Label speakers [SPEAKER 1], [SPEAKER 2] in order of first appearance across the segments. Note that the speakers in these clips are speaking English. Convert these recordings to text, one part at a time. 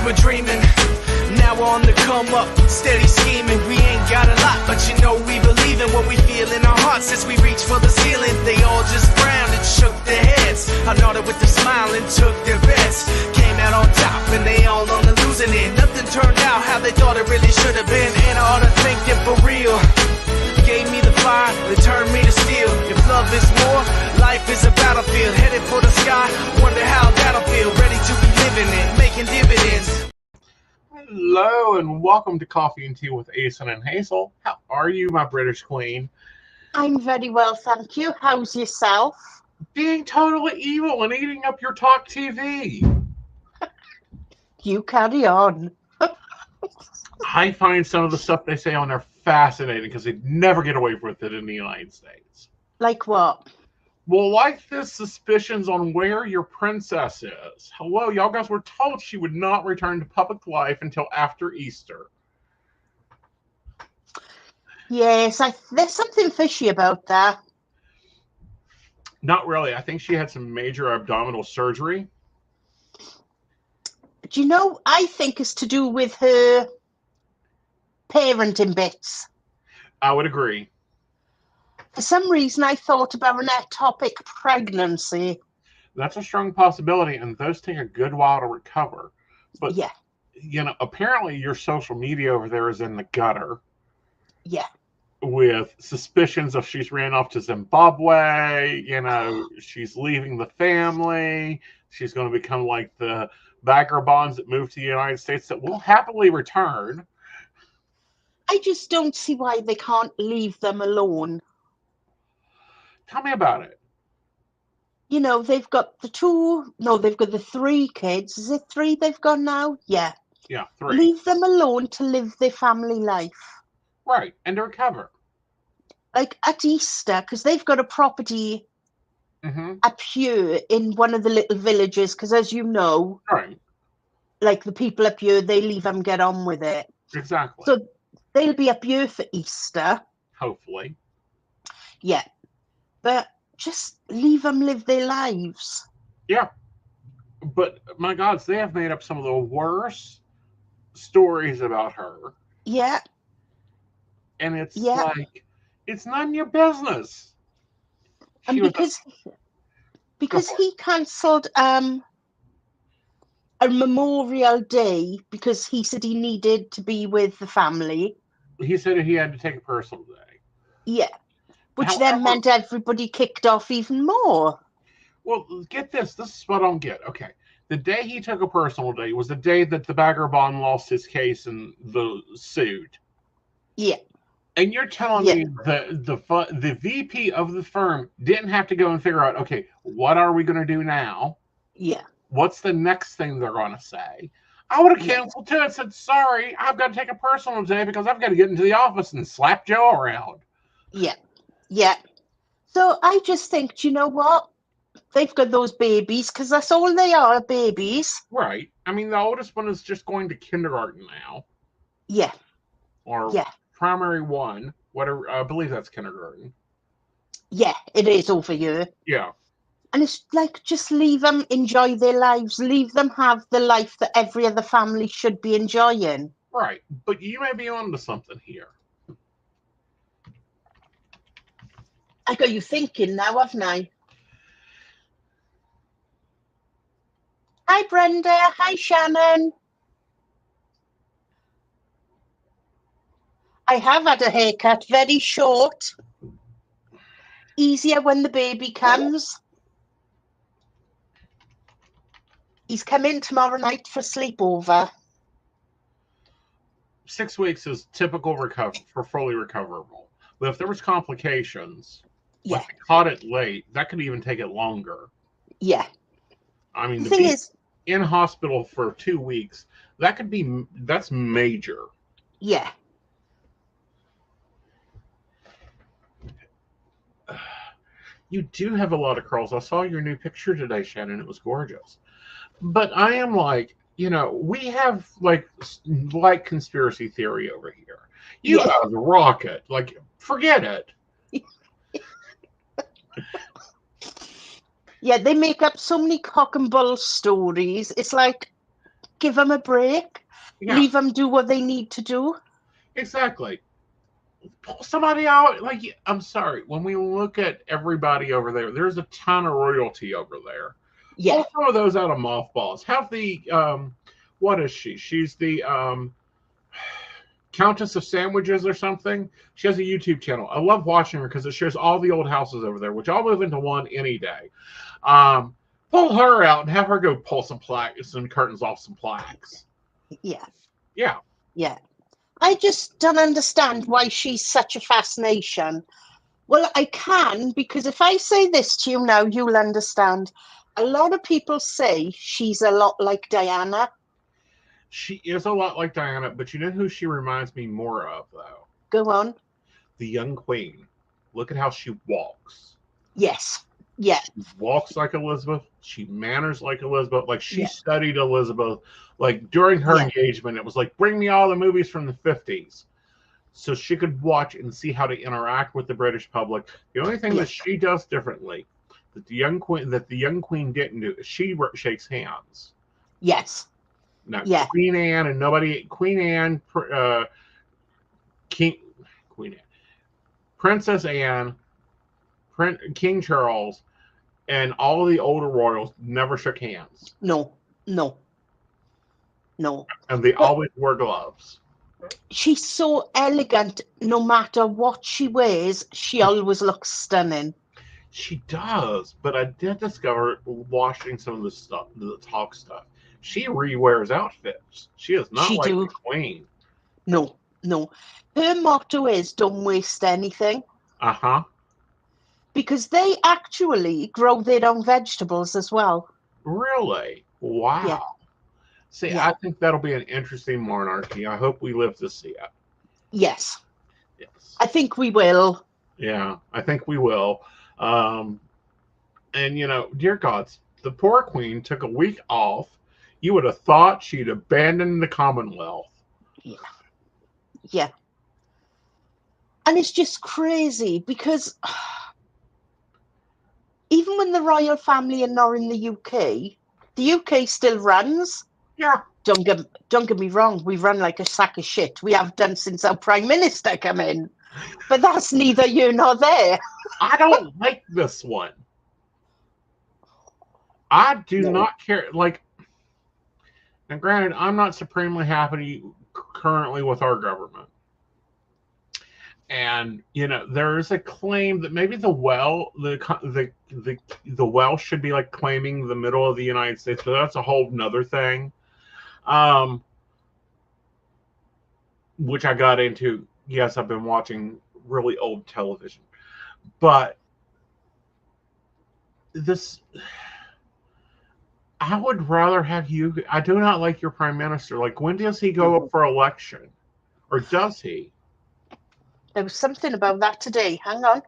[SPEAKER 1] were dreaming. Now we're on the come up, steady scheming. We ain't got a lot, but you know we believe in what we feel in our hearts as we reach for the ceiling. They all just frowned and shook their heads. I nodded with a smile and took their bets. Came out on top and they all on the losing end. Nothing turned out how they thought it really should have been. And I ought to thank them for real. Gave me the fire, they turned me to steel. If love is war, life is a battlefield. Headed for the sky, wonder how that'll feel. Ready to be living it, making dividends.
[SPEAKER 2] Hello and welcome to Coffee and Tea with Aeson and Hazel. How are you, my British queen?
[SPEAKER 3] I'm very well, thank you. How's yourself?
[SPEAKER 2] Being totally evil and eating up your talk TV.
[SPEAKER 3] You carry on.
[SPEAKER 2] I find some of the stuff they say on there fascinating because they never get away with it in the United States.
[SPEAKER 3] Like what?
[SPEAKER 2] Well, like this suspicions on where your princess is. Hello, y'all guys were told she would not return to public life until after Easter.
[SPEAKER 3] Yes, there's something fishy about that.
[SPEAKER 2] Not really. I think she had some major abdominal surgery.
[SPEAKER 3] Do you know, I think it's to do with her parenting bits.
[SPEAKER 2] I would agree.
[SPEAKER 3] For some reason, I thought about an ectopic pregnancy.
[SPEAKER 2] That's a strong possibility, and those take a good while to recover. But,
[SPEAKER 3] yeah,
[SPEAKER 2] you know, apparently your social media over there is in the gutter.
[SPEAKER 3] Yeah.
[SPEAKER 2] With suspicions of she's ran off to Zimbabwe, you know, she's leaving the family, she's going to become like the vagabonds that moved to the United States that will happily return.
[SPEAKER 3] I just don't see why they can't leave them alone.
[SPEAKER 2] Tell me about it.
[SPEAKER 3] You know, they've got they've got the 3 kids. Is it 3 they've got now? Yeah.
[SPEAKER 2] Yeah, 3.
[SPEAKER 3] Leave them alone to live their family life.
[SPEAKER 2] Right, and to recover.
[SPEAKER 3] Like at Easter, because they've got a property up here in one of the little villages, because as you know,
[SPEAKER 2] right,
[SPEAKER 3] like the people up here, they leave them get on with it.
[SPEAKER 2] Exactly.
[SPEAKER 3] So they'll be up here for Easter.
[SPEAKER 2] Hopefully.
[SPEAKER 3] Yeah. But just leave them live their lives.
[SPEAKER 2] Yeah. But, my God, they have made up some of the worst stories about her.
[SPEAKER 3] Yeah.
[SPEAKER 2] And it's like, it's none of your business.
[SPEAKER 3] And because he cancelled a Memorial Day because he said he needed to be with the family.
[SPEAKER 2] He said he had to take a personal day.
[SPEAKER 3] Yeah. Which then meant everybody kicked off even more.
[SPEAKER 2] Well, get this. This is what I don't get. Okay. The day he took a personal day was the day that the vagabond lost his case in the suit.
[SPEAKER 3] Yeah.
[SPEAKER 2] And you're telling me the VP of the firm didn't have to go and figure out, okay, what are we going to do now?
[SPEAKER 3] Yeah.
[SPEAKER 2] What's the next thing they're going to say? I would have canceled too and said, sorry, I've got to take a personal day because I've got to get into the office and slap Joe around.
[SPEAKER 3] Yeah. Yeah. So I just think, do you know what? They've got those babies because that's all they are, babies.
[SPEAKER 2] Right. I mean, the oldest one is just going to kindergarten now.
[SPEAKER 3] Yeah.
[SPEAKER 2] Or primary 1. Whatever. I believe that's kindergarten.
[SPEAKER 3] Yeah, it is over here.
[SPEAKER 2] Yeah.
[SPEAKER 3] And it's like, just leave them enjoy their lives. Leave them have the life that every other family should be enjoying.
[SPEAKER 2] Right. But you may be onto something here.
[SPEAKER 3] I got you thinking now, haven't I? Hi, Brenda. Hi, Shannon. I have had a haircut, very short. Easier when the baby comes. He's coming tomorrow night for sleepover.
[SPEAKER 2] 6 weeks is typical for fully recoverable. But if there was complications, like they caught it late, that could even take it longer.
[SPEAKER 3] Yeah.
[SPEAKER 2] I mean, the thing is, in hospital for 2 weeks, that's major.
[SPEAKER 3] Yeah.
[SPEAKER 2] You do have a lot of curls. I saw your new picture today, Shannon. It was gorgeous. But I am like, you know, we have like conspiracy theory over here. You have the rocket. Like, forget it.
[SPEAKER 3] Yeah, they make up so many cock and bull stories. It's like, give them a break.
[SPEAKER 2] Yeah.
[SPEAKER 3] Leave them do what they need to do.
[SPEAKER 2] Exactly. Pull somebody out. Like, I'm sorry. When we look at everybody over there, there's a ton of royalty over there.
[SPEAKER 3] Yeah.
[SPEAKER 2] Pull some of those out of mothballs. Have the what is she? She's the Countess of Sandwiches or something. She has a YouTube channel. I love watching her because it shows all the old houses over there, which I'll move into one any day. Pull her out and have her go pull some plaques and curtains off some plaques.
[SPEAKER 3] Yeah.
[SPEAKER 2] Yeah.
[SPEAKER 3] Yeah. I just don't understand why she's such a fascination. Well, I can, because if I say this to you now, you'll understand. A lot of people say she's a lot like Diana.
[SPEAKER 2] She is a lot like Diana, but you know who she reminds me more of, though?
[SPEAKER 3] Go on.
[SPEAKER 2] The young queen. Look at how she walks.
[SPEAKER 3] Yes. Yeah.
[SPEAKER 2] She walks like Elizabeth. She manners like Elizabeth. Like, she
[SPEAKER 3] Yeah.
[SPEAKER 2] studied Elizabeth. Like, during her
[SPEAKER 3] Yeah.
[SPEAKER 2] engagement, it was like, bring me all the movies from the 50s. So she could watch and see how to interact with the British public. The only thing that she does differently that the young queen didn't do is she shakes hands.
[SPEAKER 3] Yes.
[SPEAKER 2] Now,
[SPEAKER 3] Yeah.
[SPEAKER 2] Queen Anne, Princess Anne, King Charles, and all the older royals never shook hands.
[SPEAKER 3] No.
[SPEAKER 2] And they always wore gloves.
[SPEAKER 3] She's so elegant. No matter what she wears, she always looks stunning.
[SPEAKER 2] She does, but I did discover watching some of the talk stuff. She rewears outfits. She is not like the queen.
[SPEAKER 3] No. Her motto is don't waste anything.
[SPEAKER 2] Uh-huh.
[SPEAKER 3] Because they actually grow their own vegetables as well.
[SPEAKER 2] Really? Wow.
[SPEAKER 3] Yeah.
[SPEAKER 2] See, I think that'll be an interesting monarchy. I hope we live to see it.
[SPEAKER 3] Yes.
[SPEAKER 2] Yes.
[SPEAKER 3] I think we will.
[SPEAKER 2] Yeah, I think we will. And, dear gods, the poor queen took a week off. You would have thought she'd abandoned the Commonwealth.
[SPEAKER 3] Yeah. And it's just crazy because even when the royal family are not in the UK still runs.
[SPEAKER 2] Yeah.
[SPEAKER 3] Don't get me wrong. We run like a sack of shit. We have done since our Prime Minister came in. But that's neither here nor there.
[SPEAKER 2] I don't like this one. I do not care. Like, now granted, I'm not supremely happy currently with our government. And, there is a claim that maybe the Welsh should be like claiming the middle of the United States, but that's a whole nother thing. Which I got into. Yes, I've been watching really old television, but I would rather have you. I do not like your prime minister. Like, when does he go up for election, or does he?
[SPEAKER 3] There was something about that today. Hang on.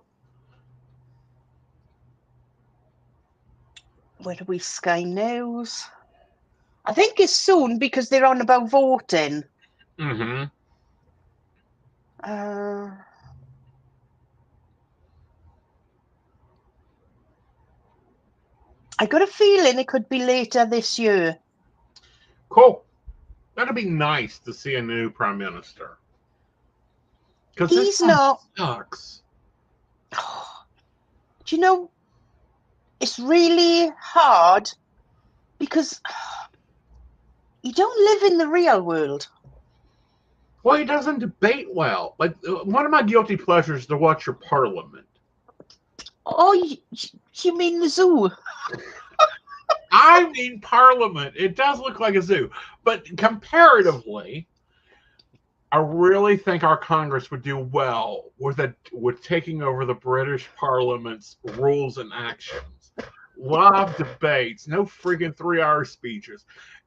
[SPEAKER 3] Where do we? Sky News. I think it's soon because they're on about voting.
[SPEAKER 2] Mm-hmm.
[SPEAKER 3] I got a feeling it could be later this year.
[SPEAKER 2] Cool. That'd be nice to see a new prime minister. Because
[SPEAKER 3] he's not.
[SPEAKER 2] Sucks.
[SPEAKER 3] Do you know? It's really hard because you don't live in the real world.
[SPEAKER 2] Well, he doesn't debate well. Like, one of my guilty pleasures is to watch your parliament.
[SPEAKER 3] Oh, you mean the zoo?
[SPEAKER 2] I mean parliament. It does look like a zoo. But comparatively, I really think our Congress would do well with taking over the British Parliament's rules and actions. Live debates, no freaking 3-hour speeches.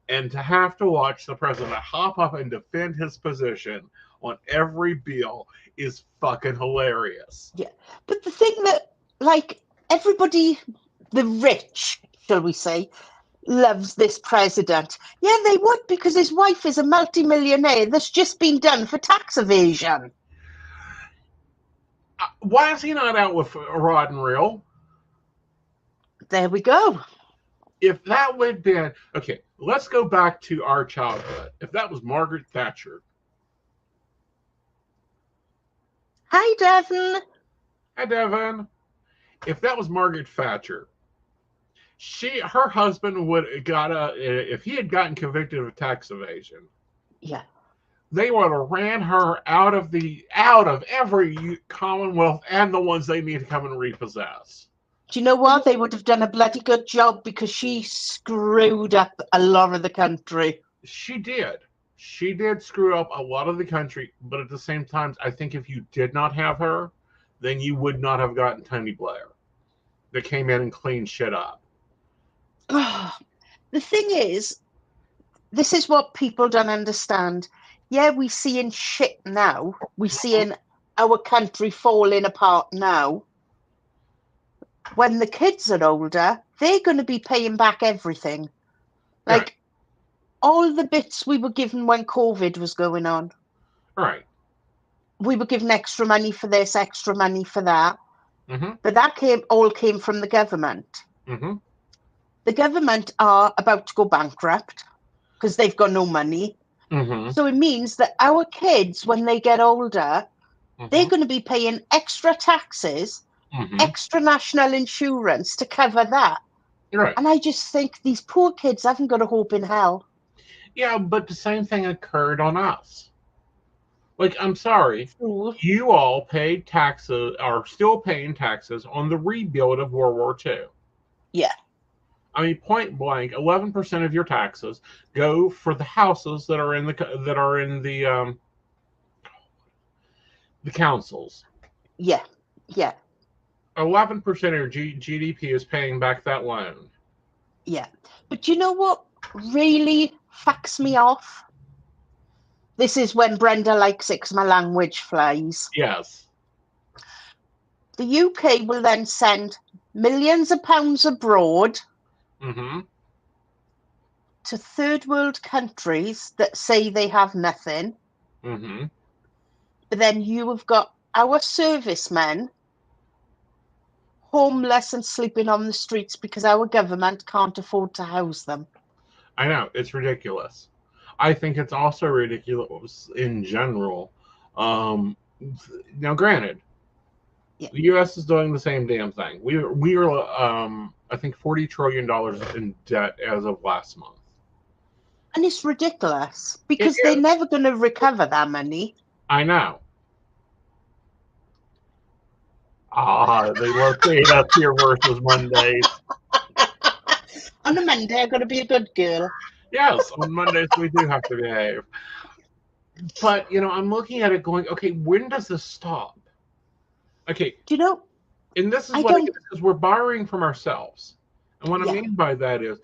[SPEAKER 2] And to have to watch the president hop up and defend his position on every bill is fucking hilarious.
[SPEAKER 3] Yeah. But the thing that, like, everybody, the rich, shall we say, loves this president. Yeah, they would, because his wife is a multi-millionaire that's just been done for tax evasion.
[SPEAKER 2] Why is he not out with a rod and reel?
[SPEAKER 3] There we go.
[SPEAKER 2] If that would have been, okay, let's go back to our childhood. If that was Margaret Thatcher.
[SPEAKER 3] Hi, Devon.
[SPEAKER 2] Hi, Devon. If that was Margaret Thatcher, her husband would have if he had gotten convicted of tax evasion,
[SPEAKER 3] Yeah.
[SPEAKER 2] they would have ran her out of every commonwealth and the ones they need to come and repossess.
[SPEAKER 3] Do you know what? They would have done a bloody good job because she screwed up a lot of the country.
[SPEAKER 2] She did. She did screw up a lot of the country, but at the same time, I think if you did not have her, then you would not have gotten Tony Blair that came in and cleaned shit up.
[SPEAKER 3] The thing is, this is what people don't understand. Yeah, we seeing shit now. We seeing our country falling apart now. When the kids are older, they're going to be paying back everything. Like all the bits we were given when COVID was going on.
[SPEAKER 2] Right.
[SPEAKER 3] We were given extra money for this, extra money for that.
[SPEAKER 2] Mm-hmm.
[SPEAKER 3] But that all came from the government.
[SPEAKER 2] Mm-hmm.
[SPEAKER 3] The government are about to go bankrupt because they've got no money.
[SPEAKER 2] Mm-hmm.
[SPEAKER 3] So it means that our kids, when they get older, they're going to be paying extra taxes, extra national insurance to cover that.
[SPEAKER 2] Right.
[SPEAKER 3] And I just think these poor kids haven't got a hope in hell.
[SPEAKER 2] Yeah, but the same thing occurred on us. Like, I'm sorry, you all paid taxes, are still paying taxes on the rebuild of World War II.
[SPEAKER 3] Yeah.
[SPEAKER 2] I mean, point blank, 11% of your taxes go for the houses that are in the councils.
[SPEAKER 3] Yeah. Yeah.
[SPEAKER 2] 11% of your GDP is paying back that loan.
[SPEAKER 3] Yeah. But you know what really fucks me off? This is when Brenda likes it, my language flies.
[SPEAKER 2] Yes.
[SPEAKER 3] The UK will then send millions of pounds abroad to third world countries that say they have nothing. But then you have got our servicemen homeless and sleeping on the streets because our government can't afford to house them.
[SPEAKER 2] I know, it's ridiculous. I think it's also ridiculous in general. Now, granted, the U.S. is doing the same damn thing. We are I think, $40 trillion in debt as of last month.
[SPEAKER 3] And it's ridiculous because they're never going to recover that money.
[SPEAKER 2] I know. They love seeing us here versus Mondays.
[SPEAKER 3] On a Monday, I've got to be a good girl.
[SPEAKER 2] Yes, on Mondays we do have to behave. But, I'm looking at it going, okay, when does this stop? Okay.
[SPEAKER 3] Do you know?
[SPEAKER 2] And this is because we're borrowing from ourselves. And what I mean by that is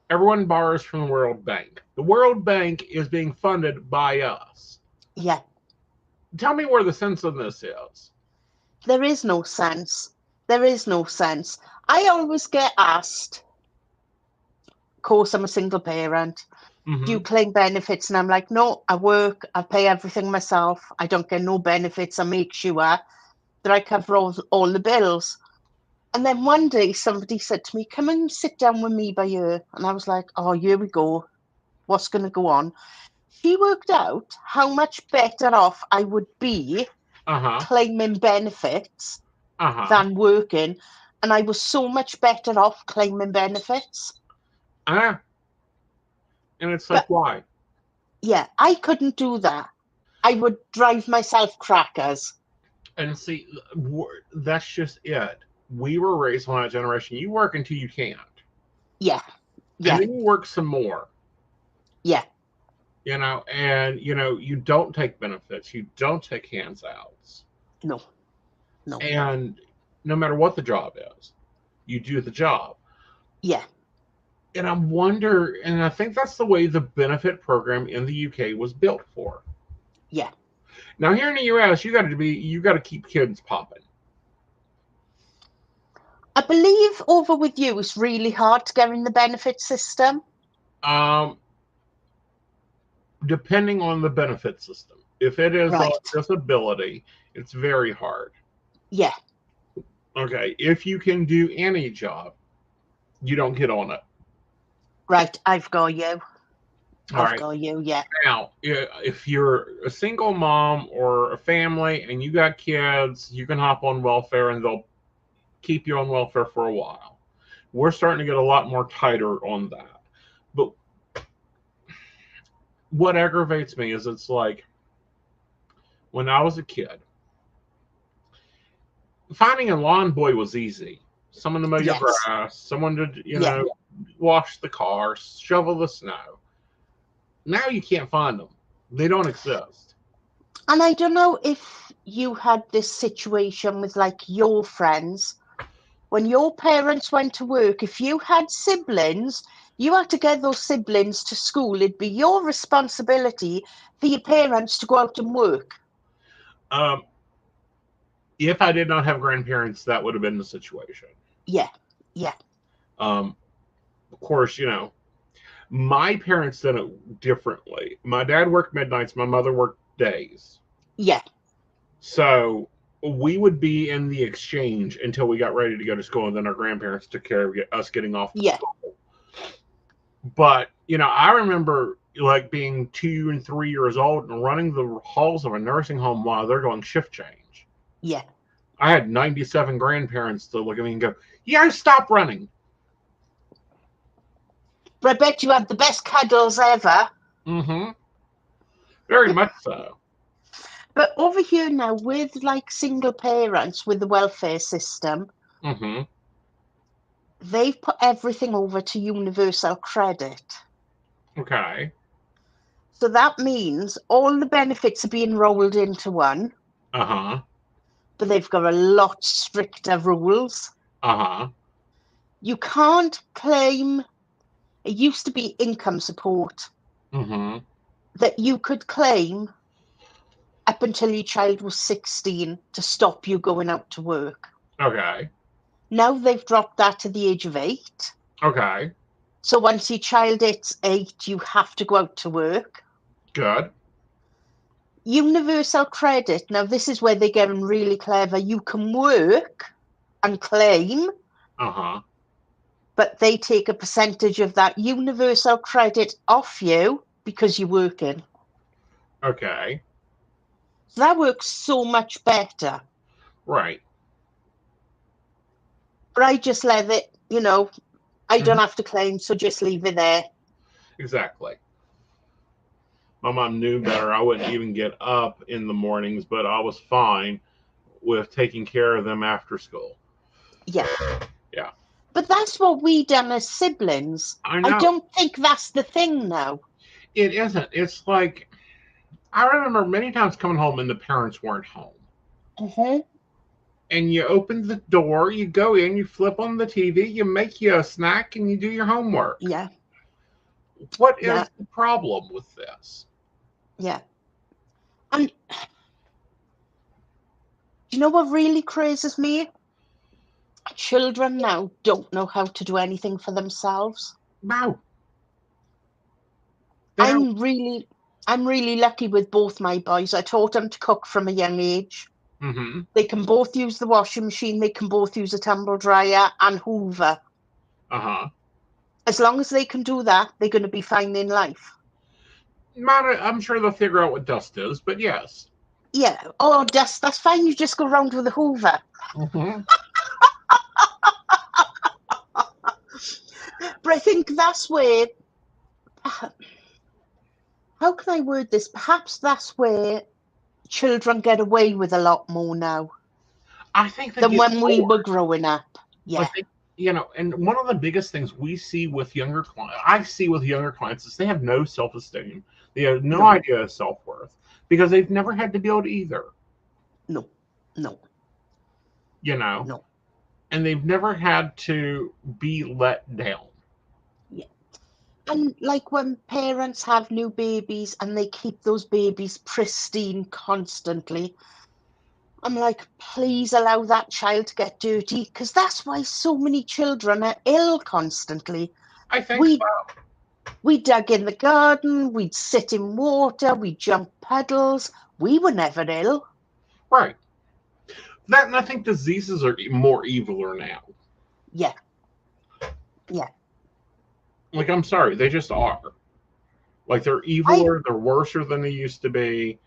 [SPEAKER 2] everyone borrows from the World Bank. The World Bank is being funded by us.
[SPEAKER 3] Yeah.
[SPEAKER 2] Tell me where the sense of this is.
[SPEAKER 3] There is no sense. There is no sense. I always get asked, of course, I'm a single parent. Do you claim benefits? And I'm like, no, I work, I pay everything myself. I don't get no benefits. I make sure that I cover all the bills. And then one day somebody said to me, come and sit down with me by here. And I was like, oh, here we go. What's going to go on? She worked out how much better off I would be claiming benefits than working. And I was so much better off claiming benefits.
[SPEAKER 2] And it's like, why?
[SPEAKER 3] Yeah, I couldn't do that. I would drive myself crackers.
[SPEAKER 2] And see, that's just it. We were raised on that generation. You work until you can't.
[SPEAKER 3] Yeah.
[SPEAKER 2] And then you work some more.
[SPEAKER 3] Yeah.
[SPEAKER 2] And, you don't take benefits. You don't take handouts.
[SPEAKER 3] No.
[SPEAKER 2] And no matter what the job is, you do the job.
[SPEAKER 3] Yeah.
[SPEAKER 2] And I think that's the way the benefit program in the UK was built for.
[SPEAKER 3] Yeah.
[SPEAKER 2] Now here in the US, you got to keep kids popping.
[SPEAKER 3] I believe over with you it's really hard to get in the benefit system.
[SPEAKER 2] Depending on the benefit system. If it is a disability, it's very hard.
[SPEAKER 3] Yeah.
[SPEAKER 2] Okay. If you can do any job, you don't get on it.
[SPEAKER 3] Right, I've got you.
[SPEAKER 2] All
[SPEAKER 3] I've
[SPEAKER 2] right.
[SPEAKER 3] got you, yeah.
[SPEAKER 2] Now, if you're a single mom or a family and you got kids, you can hop on welfare and they'll keep you on welfare for a while. We're starting to get a lot more tighter on that. But what aggravates me is it's like when I was a kid, finding a lawn boy was easy. Someone to mow your
[SPEAKER 3] Yes.
[SPEAKER 2] grass, someone to,
[SPEAKER 3] Yeah.
[SPEAKER 2] wash the car, shovel the snow. Now you can't find them. They don't exist.
[SPEAKER 3] And I don't know if you had this situation with like your friends. When your parents went to work, if you had siblings, you had to get those siblings to school. It'd be your responsibility for your parents to go out and work.
[SPEAKER 2] Um, if I did not have grandparents, that would have been the situation.
[SPEAKER 3] Yeah, yeah,
[SPEAKER 2] Of course, my parents did it differently. My dad worked midnights, my mother worked days.
[SPEAKER 3] yeah.
[SPEAKER 2] So we would be in the exchange until we got ready to go to school, and then our grandparents took care of us getting off to
[SPEAKER 3] Yeah.
[SPEAKER 2] school. But, I remember like being 2 and 3 years old and running the halls of a nursing home while they're doing shift change.
[SPEAKER 3] Yeah.
[SPEAKER 2] I had 97 grandparents to look at me and go, "Yeah, stop running."
[SPEAKER 3] But I bet you had the best cuddles ever.
[SPEAKER 2] Mm-hmm. Very much so.
[SPEAKER 3] But over here now, with like single parents with the welfare system,
[SPEAKER 2] Mm-hmm.
[SPEAKER 3] they've put everything over to universal credit.
[SPEAKER 2] Okay.
[SPEAKER 3] So that means all the benefits are being rolled into one,
[SPEAKER 2] Uh-huh.
[SPEAKER 3] but they've got a lot stricter rules.
[SPEAKER 2] Uh-huh.
[SPEAKER 3] You can't claim, it used to be income support
[SPEAKER 2] Mm-hmm.
[SPEAKER 3] that you could claim up until your child was 16 to stop you going out to work.
[SPEAKER 2] Okay.
[SPEAKER 3] Now they've dropped that to the age of 8.
[SPEAKER 2] Okay.
[SPEAKER 3] So once your child hits 8, you have to go out to work.
[SPEAKER 2] Good.
[SPEAKER 3] Universal credit, now this is where they're getting really clever. You can work and claim,
[SPEAKER 2] Uh-huh.
[SPEAKER 3] but they take a percentage of that universal credit off you because you're working.
[SPEAKER 2] Okay.
[SPEAKER 3] So that works so much better.
[SPEAKER 2] Right.
[SPEAKER 3] But I just let it, I don't have to claim, so just leave it there.
[SPEAKER 2] Exactly. My mom knew better. I wouldn't even get up in the mornings, but I was fine with taking care of them after school.
[SPEAKER 3] Yeah.
[SPEAKER 2] Yeah.
[SPEAKER 3] But that's what we done as siblings.
[SPEAKER 2] I know.
[SPEAKER 3] I don't think that's the thing now.
[SPEAKER 2] It isn't. It's like, I remember many times coming home and the parents weren't home.
[SPEAKER 3] Mm-hmm.
[SPEAKER 2] And you open the door, you go in, you flip on the TV, you make you a snack, and you do your homework.
[SPEAKER 3] Yeah.
[SPEAKER 2] What is the problem with this?
[SPEAKER 3] Yeah. And you know what really crazes me? Children now don't know how to do anything for themselves.
[SPEAKER 2] No.
[SPEAKER 3] I'm really lucky with both my boys. I taught them to cook from a young age.
[SPEAKER 2] Mm-hmm.
[SPEAKER 3] They can both use the washing machine. They can both use a tumble dryer and Hoover.
[SPEAKER 2] Uh-huh.
[SPEAKER 3] As long as they can do that, they're going to be fine in life.
[SPEAKER 2] I'm sure they'll figure out what dust is, but yes.
[SPEAKER 3] Yeah. Oh, dust, that's fine. You just go around with a Hoover.
[SPEAKER 2] Mm-hmm.
[SPEAKER 3] But I think that's where, how can I word this? Perhaps that's where children get away with a lot more now
[SPEAKER 2] I think
[SPEAKER 3] than when we were growing up. Yeah.
[SPEAKER 2] I think, and one of the biggest things we see with younger clients is they have no self-esteem. They have no idea of self-worth because they've never had to build either.
[SPEAKER 3] No. No.
[SPEAKER 2] And they've never had to be let down.
[SPEAKER 3] Yeah. And like when parents have new babies and they keep those babies pristine constantly, I'm like, please allow that child to get dirty, because that's why so many children are ill constantly.
[SPEAKER 2] I think so.
[SPEAKER 3] We dug in the garden, we'd sit in water, we'd jump puddles. We were never ill.
[SPEAKER 2] Right. That, and I think diseases are more eviler now.
[SPEAKER 3] Yeah.
[SPEAKER 2] Like, I'm sorry, they just are. Like, they're eviler, they're worser than they used to be.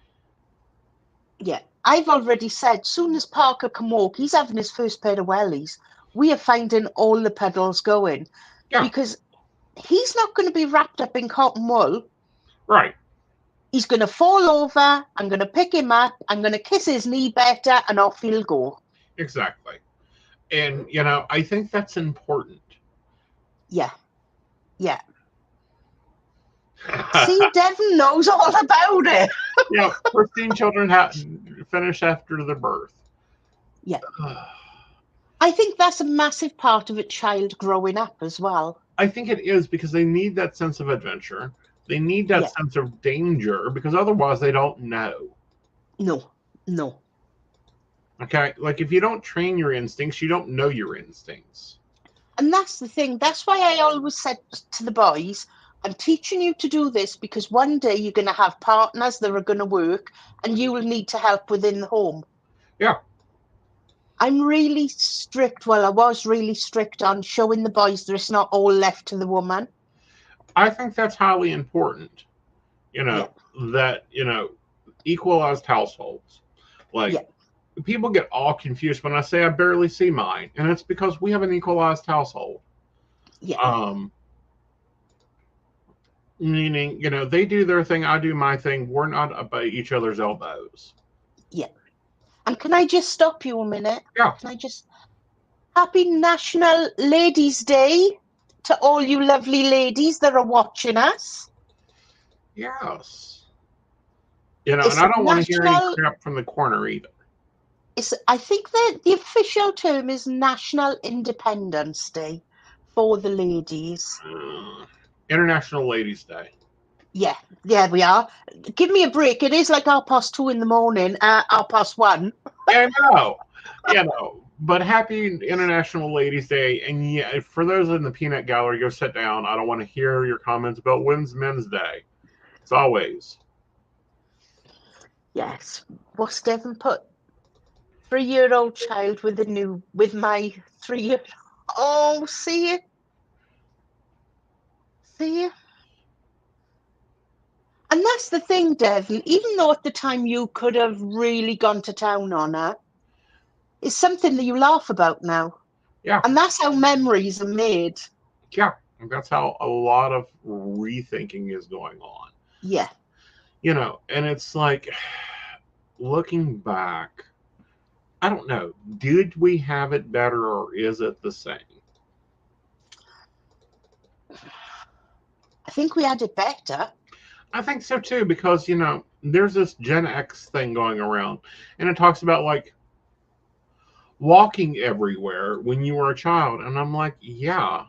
[SPEAKER 3] Yeah, I've already said, soon as Parker can walk, he's having his first pair of wellies. We are finding all the pedals going.
[SPEAKER 2] Yeah.
[SPEAKER 3] Because he's not going to be wrapped up in cotton wool.
[SPEAKER 2] Right.
[SPEAKER 3] He's going to fall over. I'm going to pick him up. I'm going to kiss his knee better, and off he'll go.
[SPEAKER 2] Exactly. And, I think that's important.
[SPEAKER 3] Yeah. Yeah. See, Devon knows all about it.
[SPEAKER 2] Yeah, pristine children finish after the birth.
[SPEAKER 3] Yeah. I think that's a massive part of a child growing up as well.
[SPEAKER 2] I think it is, because they need that sense of adventure. They need that sense of danger, because otherwise they don't know.
[SPEAKER 3] No.
[SPEAKER 2] Okay? Like, if you don't train your instincts, you don't know your instincts.
[SPEAKER 3] And that's the thing. That's why I always said to the boys, I'm teaching you to do this because one day you're going to have partners that are going to work and you will need to help within the home.
[SPEAKER 2] Yeah.
[SPEAKER 3] I'm really strict. Well, I was really strict on showing the boys that it's not all left to the woman.
[SPEAKER 2] I think that's highly important. That, equalized households. Like, people get all confused when I say I barely see mine. And it's because we have an equalized household.
[SPEAKER 3] Yeah.
[SPEAKER 2] Meaning, they do their thing, I do my thing. We're not about each other's elbows.
[SPEAKER 3] Yeah. And can I just stop you a minute?
[SPEAKER 2] Yeah.
[SPEAKER 3] Can I just... Happy National Ladies' Day to all you lovely ladies that are watching us.
[SPEAKER 2] Yes. And I don't want to hear any crap from the corner either.
[SPEAKER 3] I think that the official term is National Independence Day for the ladies.
[SPEAKER 2] International Ladies' Day.
[SPEAKER 3] Yeah, we are. Give me a break. It is like 2:30 in the morning, 1:30.
[SPEAKER 2] I know. But happy International Ladies' Day. And for those in the peanut gallery, go sit down. I don't want to hear your comments about when's Men's Day. It's always.
[SPEAKER 3] Yes. What's Devon put? 3-year-old child with my 3-year. Oh, see you. And that's the thing, Devon. Even though at the time you could have really gone to town on her, it's something that you laugh about now.
[SPEAKER 2] Yeah.
[SPEAKER 3] And that's how memories are made.
[SPEAKER 2] Yeah. And that's how a lot of rethinking is going on.
[SPEAKER 3] Yeah.
[SPEAKER 2] And it's like, looking back, I don't know. Did we have it better, or is it the same?
[SPEAKER 3] I think we had it better.
[SPEAKER 2] I think so too, because, there's this Gen X thing going around, and it talks about, like, walking everywhere when you were a child. And I'm like, yeah,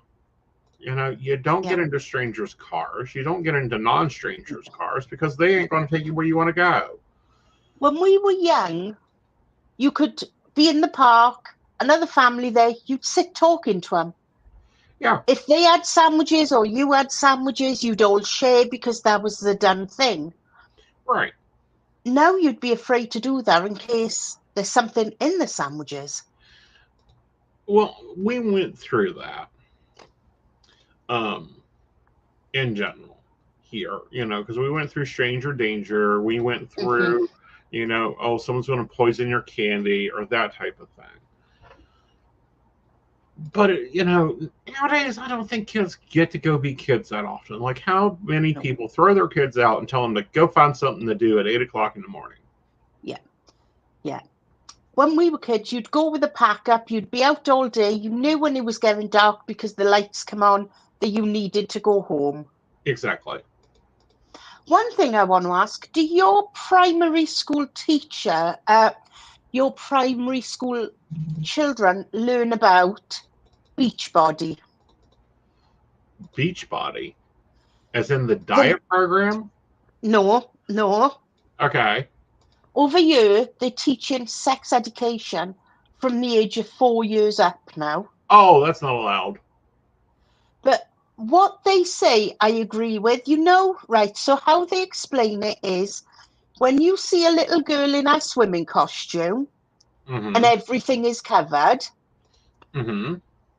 [SPEAKER 2] you don't get into strangers' cars. You don't get into non-strangers' cars because they ain't going to take you where you want to go.
[SPEAKER 3] When we were young, you could be in the park, another family there, you'd sit talking to them.
[SPEAKER 2] Yeah.
[SPEAKER 3] If they had sandwiches or you had sandwiches, you'd all share because that was the done thing.
[SPEAKER 2] Right.
[SPEAKER 3] Now you'd be afraid to do that in case there's something in the sandwiches.
[SPEAKER 2] Well, we went through that in general here, because we went through stranger danger. We went through, someone's going to poison your candy or that type of thing. But, nowadays, I don't think kids get to go be kids that often. Like, how many people throw their kids out and tell them to go find something to do at 8 o'clock in the morning?
[SPEAKER 3] Yeah. When we were kids, you'd go with a pack up, you'd be out all day. You knew when it was getting dark because the lights come on that you needed to go home.
[SPEAKER 2] Exactly.
[SPEAKER 3] One thing I want to ask, do your primary school teacher, your primary school children learn about Beachbody?
[SPEAKER 2] Beachbody? As in the diet program?
[SPEAKER 3] No.
[SPEAKER 2] Okay.
[SPEAKER 3] Over here, they're teaching sex education from the age of 4 years up now.
[SPEAKER 2] Oh, that's not allowed.
[SPEAKER 3] But what they say, I agree with. Right, so how they explain it is when you see a little girl in a swimming costume and everything is covered,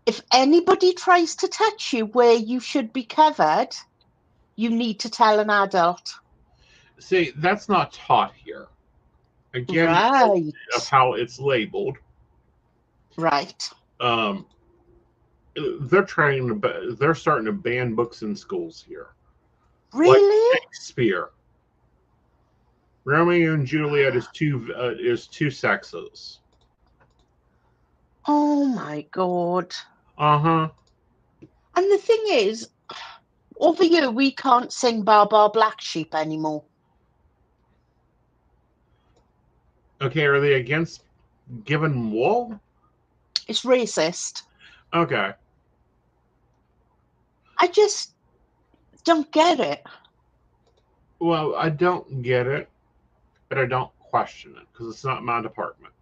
[SPEAKER 3] If anybody tries to touch you where you should be covered, you need to tell an adult.
[SPEAKER 2] See, that's not taught here. Again,
[SPEAKER 3] Right.
[SPEAKER 2] of how it's labeled.
[SPEAKER 3] Right.
[SPEAKER 2] Um, they're they're starting to ban books in schools here. Like
[SPEAKER 3] Really?
[SPEAKER 2] Shakespeare. Romeo and Juliet is two sexes.
[SPEAKER 3] Oh my God.
[SPEAKER 2] Uh-huh.
[SPEAKER 3] And the thing is, over here, we can't sing Bar Bar Black Sheep anymore.
[SPEAKER 2] Okay, are they against giving wool?
[SPEAKER 3] It's racist.
[SPEAKER 2] Okay.
[SPEAKER 3] I just don't get it.
[SPEAKER 2] Well, I don't get it, but I don't question it because it's not my department.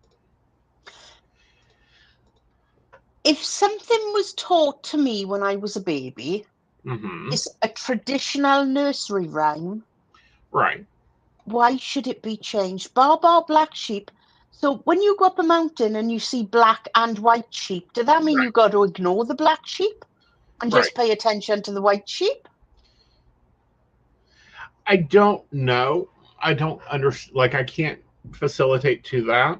[SPEAKER 3] If something was taught to me when I was a baby,
[SPEAKER 2] Mm-hmm.
[SPEAKER 3] it's a traditional nursery rhyme,
[SPEAKER 2] Right.
[SPEAKER 3] why should it be changed? Bar Bar Black Sheep. So when you go up a mountain and you see black and white sheep, does that mean
[SPEAKER 2] Right.
[SPEAKER 3] you got to ignore the black sheep and
[SPEAKER 2] Right.
[SPEAKER 3] just pay attention to the white sheep?
[SPEAKER 2] I don't know. I don't understand. Like, I can't facilitate to that.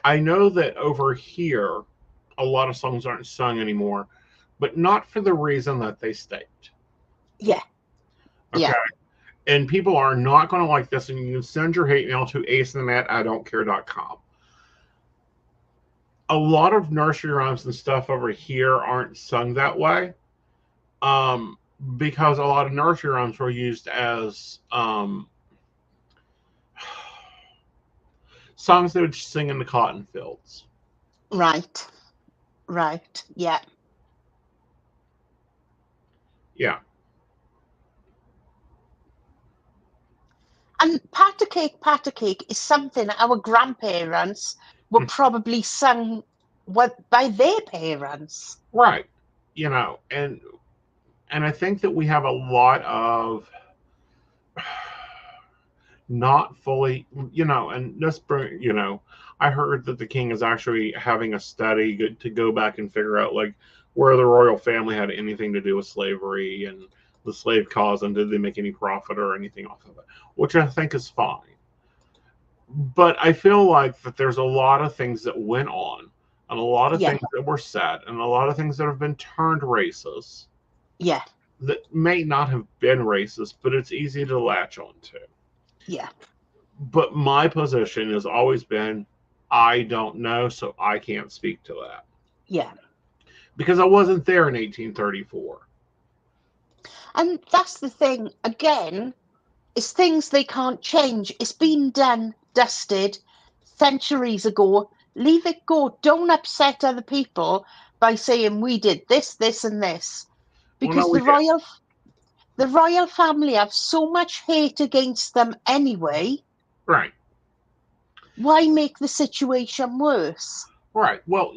[SPEAKER 2] I know that over here, a lot of songs aren't sung anymore, but not for the reason that they state.
[SPEAKER 3] Yeah.
[SPEAKER 2] Okay.
[SPEAKER 3] Yeah.
[SPEAKER 2] And people are not going to like this, and you can send your hate mail to aeson@idon'tcare.com. A lot of nursery rhymes and stuff over here aren't sung that way, because a lot of nursery rhymes were used as songs they would sing in the cotton fields.
[SPEAKER 3] Right. Right. Yeah.
[SPEAKER 2] Yeah.
[SPEAKER 3] And Pat a cake is something our grandparents were probably sung by their parents.
[SPEAKER 2] Right. You know, and I think that we have a lot of not fully, and this, I heard that the king is actually having a study to go back and figure out like where the royal family had anything to do with slavery and the slave cause, and did they make any profit or anything off of it, which I think is fine. But I feel like that there's a lot of things that went on, and a lot of things that were said, and a lot of things that have been turned racist.
[SPEAKER 3] Yeah.
[SPEAKER 2] That may not have been racist, but it's easy to latch onto.
[SPEAKER 3] Yeah.
[SPEAKER 2] But my position has always been, I don't know, so I can't speak to that.
[SPEAKER 3] Yeah.
[SPEAKER 2] Because I wasn't there in 1834.
[SPEAKER 3] And that's the thing, again, it's things they can't change. It's been done, dusted centuries ago. Leave it go. Don't upset other people by saying we did this, this, and this. Because the royal family have so much hate against them anyway.
[SPEAKER 2] Right.
[SPEAKER 3] Why make the situation worse?
[SPEAKER 2] Right. Well,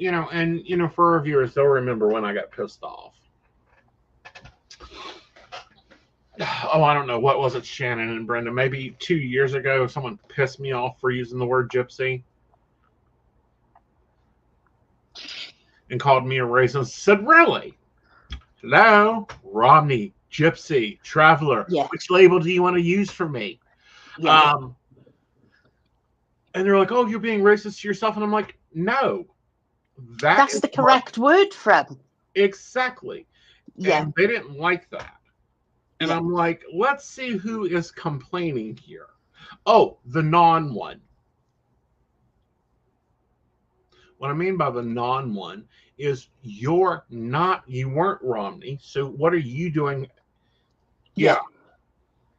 [SPEAKER 2] for our viewers, they'll remember when I got pissed off. Oh, I don't know. What was it, Shannon and Brenda? Maybe 2 years ago, someone pissed me off for using the word gypsy and called me a racist. Said, really? Hello? Romney, gypsy, traveler.
[SPEAKER 3] Yeah.
[SPEAKER 2] Which label do you want to use for me?
[SPEAKER 3] Yeah.
[SPEAKER 2] And they're like, oh, you're being racist to yourself. And I'm like, no.
[SPEAKER 3] That's the correct word for him.
[SPEAKER 2] Exactly.
[SPEAKER 3] Yeah.
[SPEAKER 2] And they didn't like that. And I'm like, let's see who is complaining here. Oh, the non one. What I mean by the non one is you weren't Romney. So what are you doing? Yeah.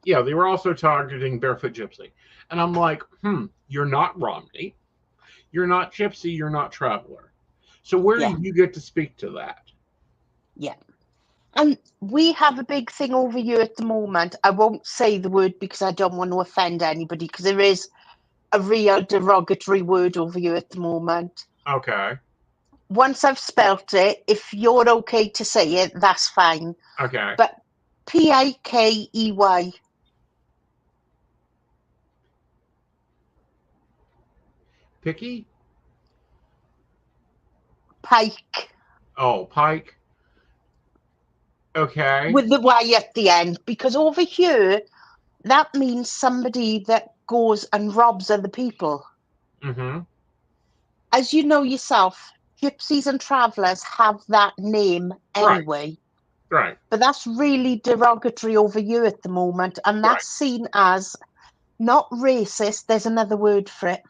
[SPEAKER 2] Yeah, they were also targeting Barefoot Gypsy. And I'm like, you're not Romney. You're not Gypsy. You're not Traveler. So where do you get to speak to that?
[SPEAKER 3] Yeah. And we have a big thing over here at the moment. I won't say the word because I don't want to offend anybody, because there is a real derogatory word over here at the moment.
[SPEAKER 2] Okay.
[SPEAKER 3] Once I've spelt it, if you're okay to say it, that's fine.
[SPEAKER 2] Okay.
[SPEAKER 3] But Pikey.
[SPEAKER 2] Picky?
[SPEAKER 3] Pike.
[SPEAKER 2] Oh, Pike. Okay.
[SPEAKER 3] with the Y at the end, because over here, that means somebody that goes and robs other people.
[SPEAKER 2] Mm-hmm.
[SPEAKER 3] As you know yourself, gypsies and travellers have that name
[SPEAKER 2] Right.
[SPEAKER 3] anyway.
[SPEAKER 2] Right.
[SPEAKER 3] But that's really derogatory over you at the moment, and that's seen as not racist. There's another word for it.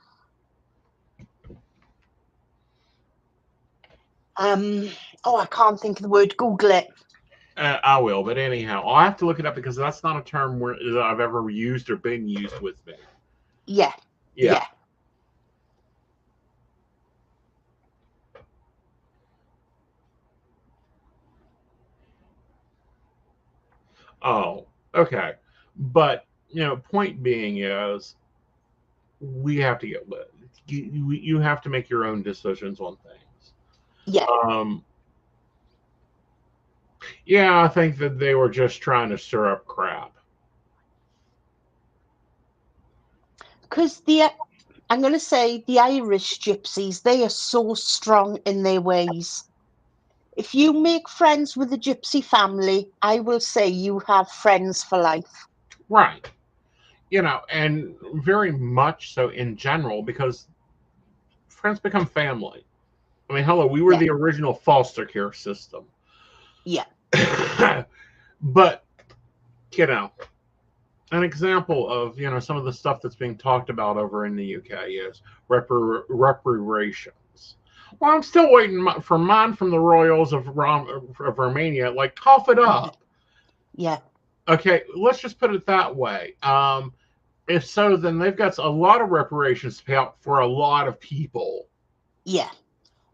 [SPEAKER 3] I can't think of the word. Google it.
[SPEAKER 2] I will, but anyhow, I'll have to look it up because that's not a term that I've ever used or been used with me.
[SPEAKER 3] Yeah.
[SPEAKER 2] Yeah.
[SPEAKER 3] Yeah.
[SPEAKER 2] Oh, okay. But, point being is we have to get lit. You have to make your own decisions on things.
[SPEAKER 3] Yeah.
[SPEAKER 2] Yeah, I think that they were just trying to stir up crap.
[SPEAKER 3] Because I'm going to say the Irish gypsies, they are so strong in their ways. If you make friends with the gypsy family, I will say you have friends for life.
[SPEAKER 2] Right. And very much so in general because friends become family. I mean, hello, we were
[SPEAKER 3] Yeah.
[SPEAKER 2] the original foster care system.
[SPEAKER 3] Yeah.
[SPEAKER 2] But, an example of, some of the stuff that's being talked about over in the UK is reparations. Well, I'm still waiting for mine from the royals of Romania. Like, cough it up.
[SPEAKER 3] Yeah.
[SPEAKER 2] Okay, let's just put it that way. If so, then they've got a lot of reparations to pay out for a lot of people.
[SPEAKER 3] Yeah.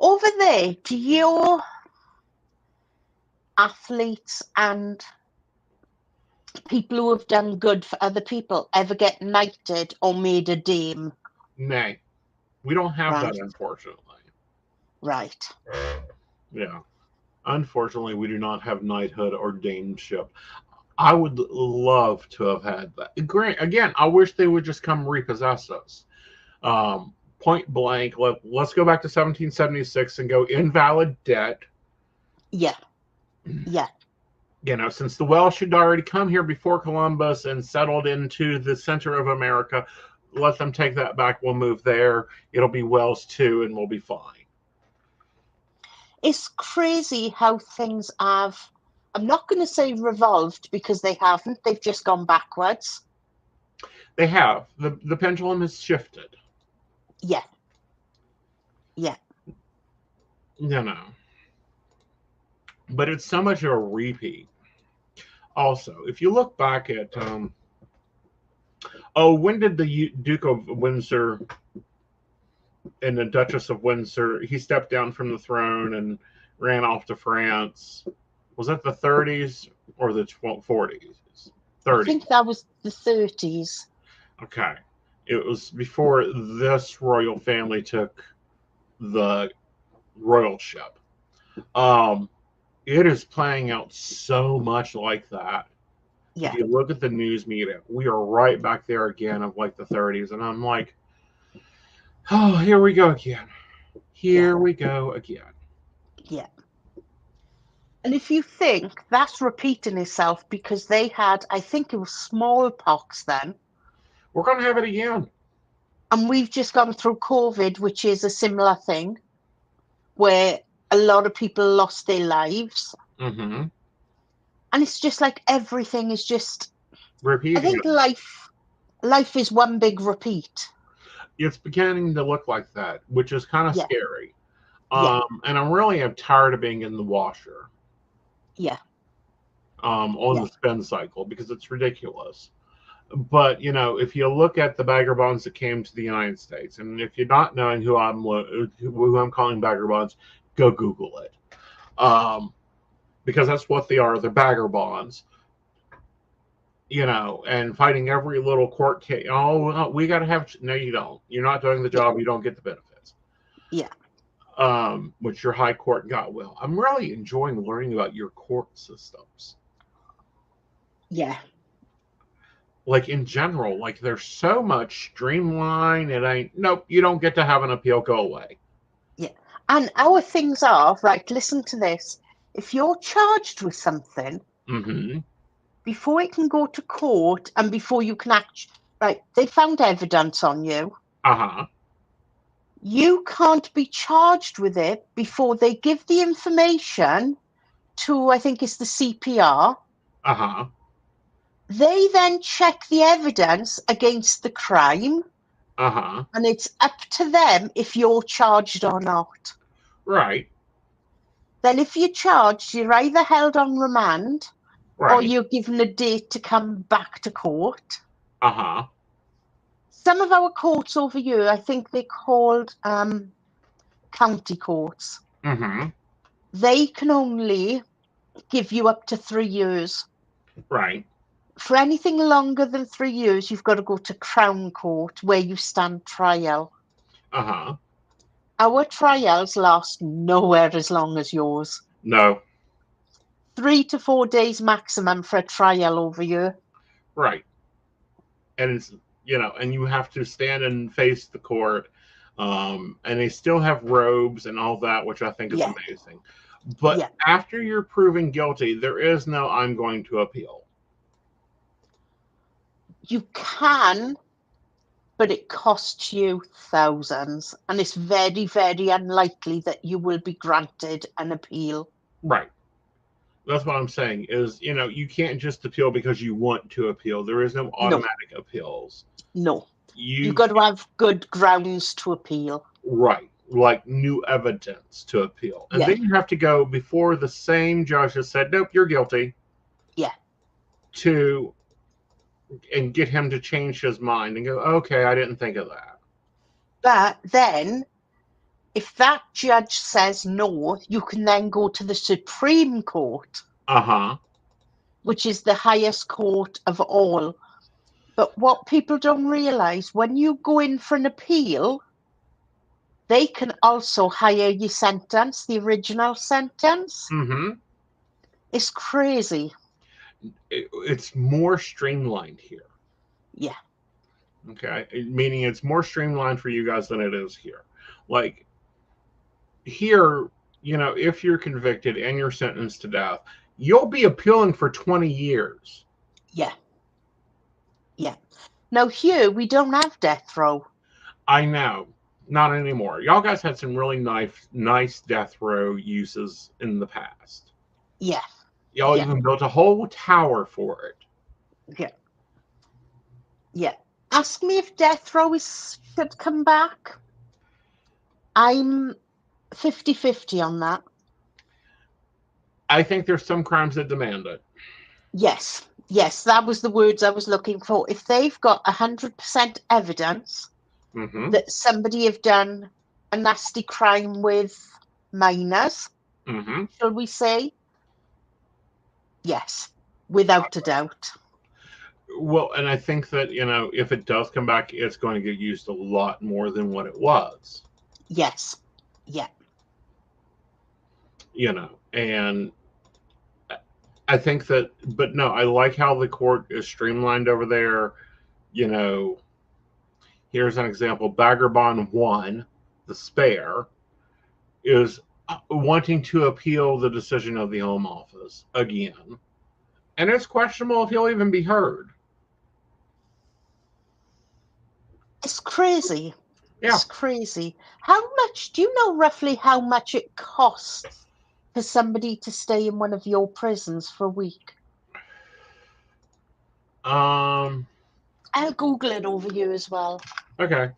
[SPEAKER 3] Over there, do your athletes and people who have done good for other people ever get knighted or made a dame?
[SPEAKER 2] Nay, we don't have
[SPEAKER 3] Right.
[SPEAKER 2] that, unfortunately.
[SPEAKER 3] Right.
[SPEAKER 2] Yeah. Unfortunately, we do not have knighthood or dameship. I would love to have had that. Again, I wish they would just come repossess us. Point blank, let's go back to 1776 and go invalid debt.
[SPEAKER 3] Yeah. Yeah.
[SPEAKER 2] Since the Welsh had already come here before Columbus and settled into the center of America, let them take that back. We'll move there. It'll be Welsh too, and we'll be fine.
[SPEAKER 3] It's crazy how things have, I'm not going to say revolved because they haven't. They've just gone backwards.
[SPEAKER 2] They have. The pendulum has shifted.
[SPEAKER 3] Yeah. Yeah.
[SPEAKER 2] No. But it's so much of a repeat. Also, if you look back at, when did the Duke of Windsor and the Duchess of Windsor, he stepped down from the throne and ran off to France? Was that the 30s or the 40s? 30s.
[SPEAKER 3] I think that was the 30s.
[SPEAKER 2] Okay. It was before this royal family took the royalship. It is playing out so much like that.
[SPEAKER 3] Yeah.
[SPEAKER 2] If you look at the news media, we are right back there again of like the 30s. And I'm like, oh, here we go again. Here we go again.
[SPEAKER 3] Yeah. And if you think that's repeating itself because they had, I think it was smallpox then.
[SPEAKER 2] We're going to have it again.
[SPEAKER 3] And we've just gone through COVID, which is a similar thing where a lot of people lost their lives.
[SPEAKER 2] Mm-hmm.
[SPEAKER 3] And it's just like everything is just
[SPEAKER 2] repeating.
[SPEAKER 3] I think life is one big repeat.
[SPEAKER 2] It's beginning to look like that, which is kind of scary.
[SPEAKER 3] Yeah.
[SPEAKER 2] And I'm really tired of being in the washer.
[SPEAKER 3] Yeah.
[SPEAKER 2] On the spin cycle because it's ridiculous. But if you look at the vagabonds that came to the United States, and if you're not knowing who I'm calling vagabonds, go Google it, because that's what they are. They're vagabonds, and fighting every little court case. Oh, we got to have. No, you don't. You're not doing the job. You don't get the benefits.
[SPEAKER 3] Yeah.
[SPEAKER 2] Which your high court got will. I'm really enjoying learning about your court systems.
[SPEAKER 3] Yeah.
[SPEAKER 2] Like in general, like there's so much streamlined. It ain't, nope, you don't get to have an appeal, go away.
[SPEAKER 3] Yeah. And our things are, right, listen to this. If you're charged with something,
[SPEAKER 2] Mm-hmm.
[SPEAKER 3] before it can go to court and before you can act, right, they found evidence on you.
[SPEAKER 2] Uh-huh.
[SPEAKER 3] You can't be charged with it before they give the information to, I think it's the CPR.
[SPEAKER 2] Uh-huh.
[SPEAKER 3] They then check the evidence against the crime,
[SPEAKER 2] Uh-huh.
[SPEAKER 3] and it's up to them if you're charged or not.
[SPEAKER 2] Right.
[SPEAKER 3] Then if you're charged, you're either held on remand or
[SPEAKER 2] Right.
[SPEAKER 3] you're given a date to come back to court.
[SPEAKER 2] Uh-huh.
[SPEAKER 3] Some of our courts over here, I think they're called county courts.
[SPEAKER 2] Mm-hmm.
[SPEAKER 3] They can only give you up to 3 years.
[SPEAKER 2] Right.
[SPEAKER 3] For anything longer than 3 years, you've got to go to Crown Court where you stand trial.
[SPEAKER 2] Uh-huh.
[SPEAKER 3] Our trials last nowhere as long as yours.
[SPEAKER 2] No.
[SPEAKER 3] 3 to 4 days maximum for a trial over here.
[SPEAKER 2] Right. And it's, and you have to stand and face the court. And they still have robes and all that, which I think is amazing. But after you're proven guilty, there is no I'm going to appeal.
[SPEAKER 3] You can, but it costs you thousands. And it's very, very unlikely that you will be granted an appeal.
[SPEAKER 2] Right. That's what I'm saying is, you can't just appeal because you want to appeal. There is no automatic appeals.
[SPEAKER 3] No. You've got to have good grounds to appeal.
[SPEAKER 2] Right. Like new evidence to appeal. And then you have to go before the same judge has said, nope, you're guilty.
[SPEAKER 3] Yeah.
[SPEAKER 2] And get him to change his mind and go, okay, I didn't think of that.
[SPEAKER 3] But then, if that judge says no, you can then go to the Supreme Court.
[SPEAKER 2] Uh-huh.
[SPEAKER 3] Which is the highest court of all. But what people don't realise, when you go in for an appeal, they can also higher your sentence, the original sentence.
[SPEAKER 2] Mm-hmm.
[SPEAKER 3] It's crazy.
[SPEAKER 2] It's more streamlined here.
[SPEAKER 3] Yeah.
[SPEAKER 2] Okay. Meaning it's more streamlined for you guys than it is here. Like here, if you're convicted and you're sentenced to death, you'll be appealing for 20 years.
[SPEAKER 3] Yeah. Yeah. Now here, we don't have death row.
[SPEAKER 2] I know. Not anymore. Y'all guys had some really nice death row uses in the past.
[SPEAKER 3] Yeah.
[SPEAKER 2] Y'all even built a whole tower for it.
[SPEAKER 3] Yeah. Yeah. Ask me if death row should come back. I'm 50-50 on that.
[SPEAKER 2] I think there's some crimes that demand it.
[SPEAKER 3] Yes. Yes, that was the words I was looking for. If they've got 100% evidence that somebody have done a nasty crime with minors, shall we say? Yes, without a doubt.
[SPEAKER 2] Well, and I think that, if it does come back, it's going to get used a lot more than what it was.
[SPEAKER 3] Yes. Yeah.
[SPEAKER 2] And I think that, but no, I like how the court is streamlined over there. Here's an example. Vagabond 1, the spare, is wanting to appeal the decision of the Home Office again. And it's questionable if he'll even be heard.
[SPEAKER 3] It's crazy.
[SPEAKER 2] Yeah.
[SPEAKER 3] It's crazy. How much, do you know roughly how much it costs for somebody to stay in one of your prisons for a week? I'll Google it over you as well.
[SPEAKER 2] Okay.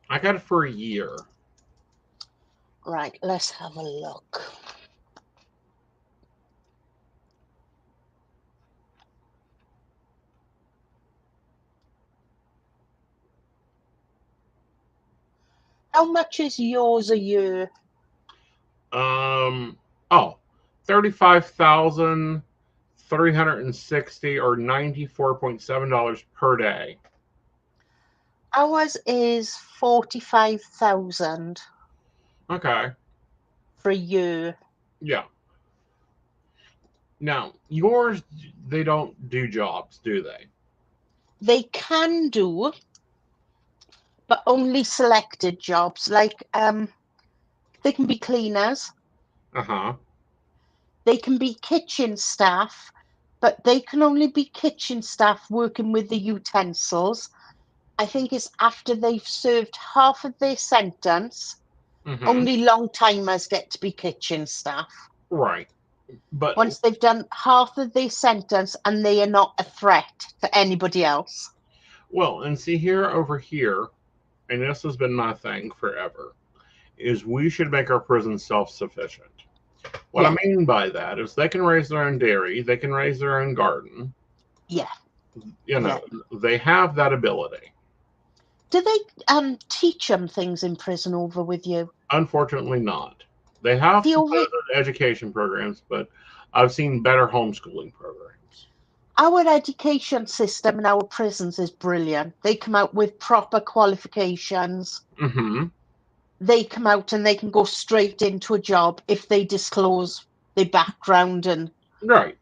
[SPEAKER 2] I got it for a year.
[SPEAKER 3] Right, let's have a look. How much is yours a year?
[SPEAKER 2] 35,360 or $94.7 per day.
[SPEAKER 3] Ours is 45,000
[SPEAKER 2] Okay.
[SPEAKER 3] for a year.
[SPEAKER 2] Yeah. Now, yours, they don't do jobs, do they?
[SPEAKER 3] They can do, but only selected jobs. Like they can be cleaners,
[SPEAKER 2] Uh-huh.
[SPEAKER 3] they can be kitchen staff, but they can only be kitchen staff working with the utensils. I think it's after they've served half of their sentence.
[SPEAKER 2] Mm-hmm.
[SPEAKER 3] Only long timers get to be kitchen staff.
[SPEAKER 2] Right. But,
[SPEAKER 3] Once they've done half of their sentence and they are not a threat to anybody else.
[SPEAKER 2] well, and see here over here, and this has been my thing forever, is we should make our prisons self-sufficient. What
[SPEAKER 3] Yeah.
[SPEAKER 2] I mean by that is they can raise their own dairy, they can raise their own garden.
[SPEAKER 3] Yeah.
[SPEAKER 2] You know, they have that ability.
[SPEAKER 3] Do they teach them things in prison over with you?
[SPEAKER 2] Unfortunately, not. They have
[SPEAKER 3] The over
[SPEAKER 2] supposed education programs, but I've seen better homeschooling programs.
[SPEAKER 3] Our education system in our prisons is brilliant. They come out with proper qualifications.
[SPEAKER 2] Mm-hmm.
[SPEAKER 3] They come out and they can go straight into a job if they disclose their background, and
[SPEAKER 2] Right.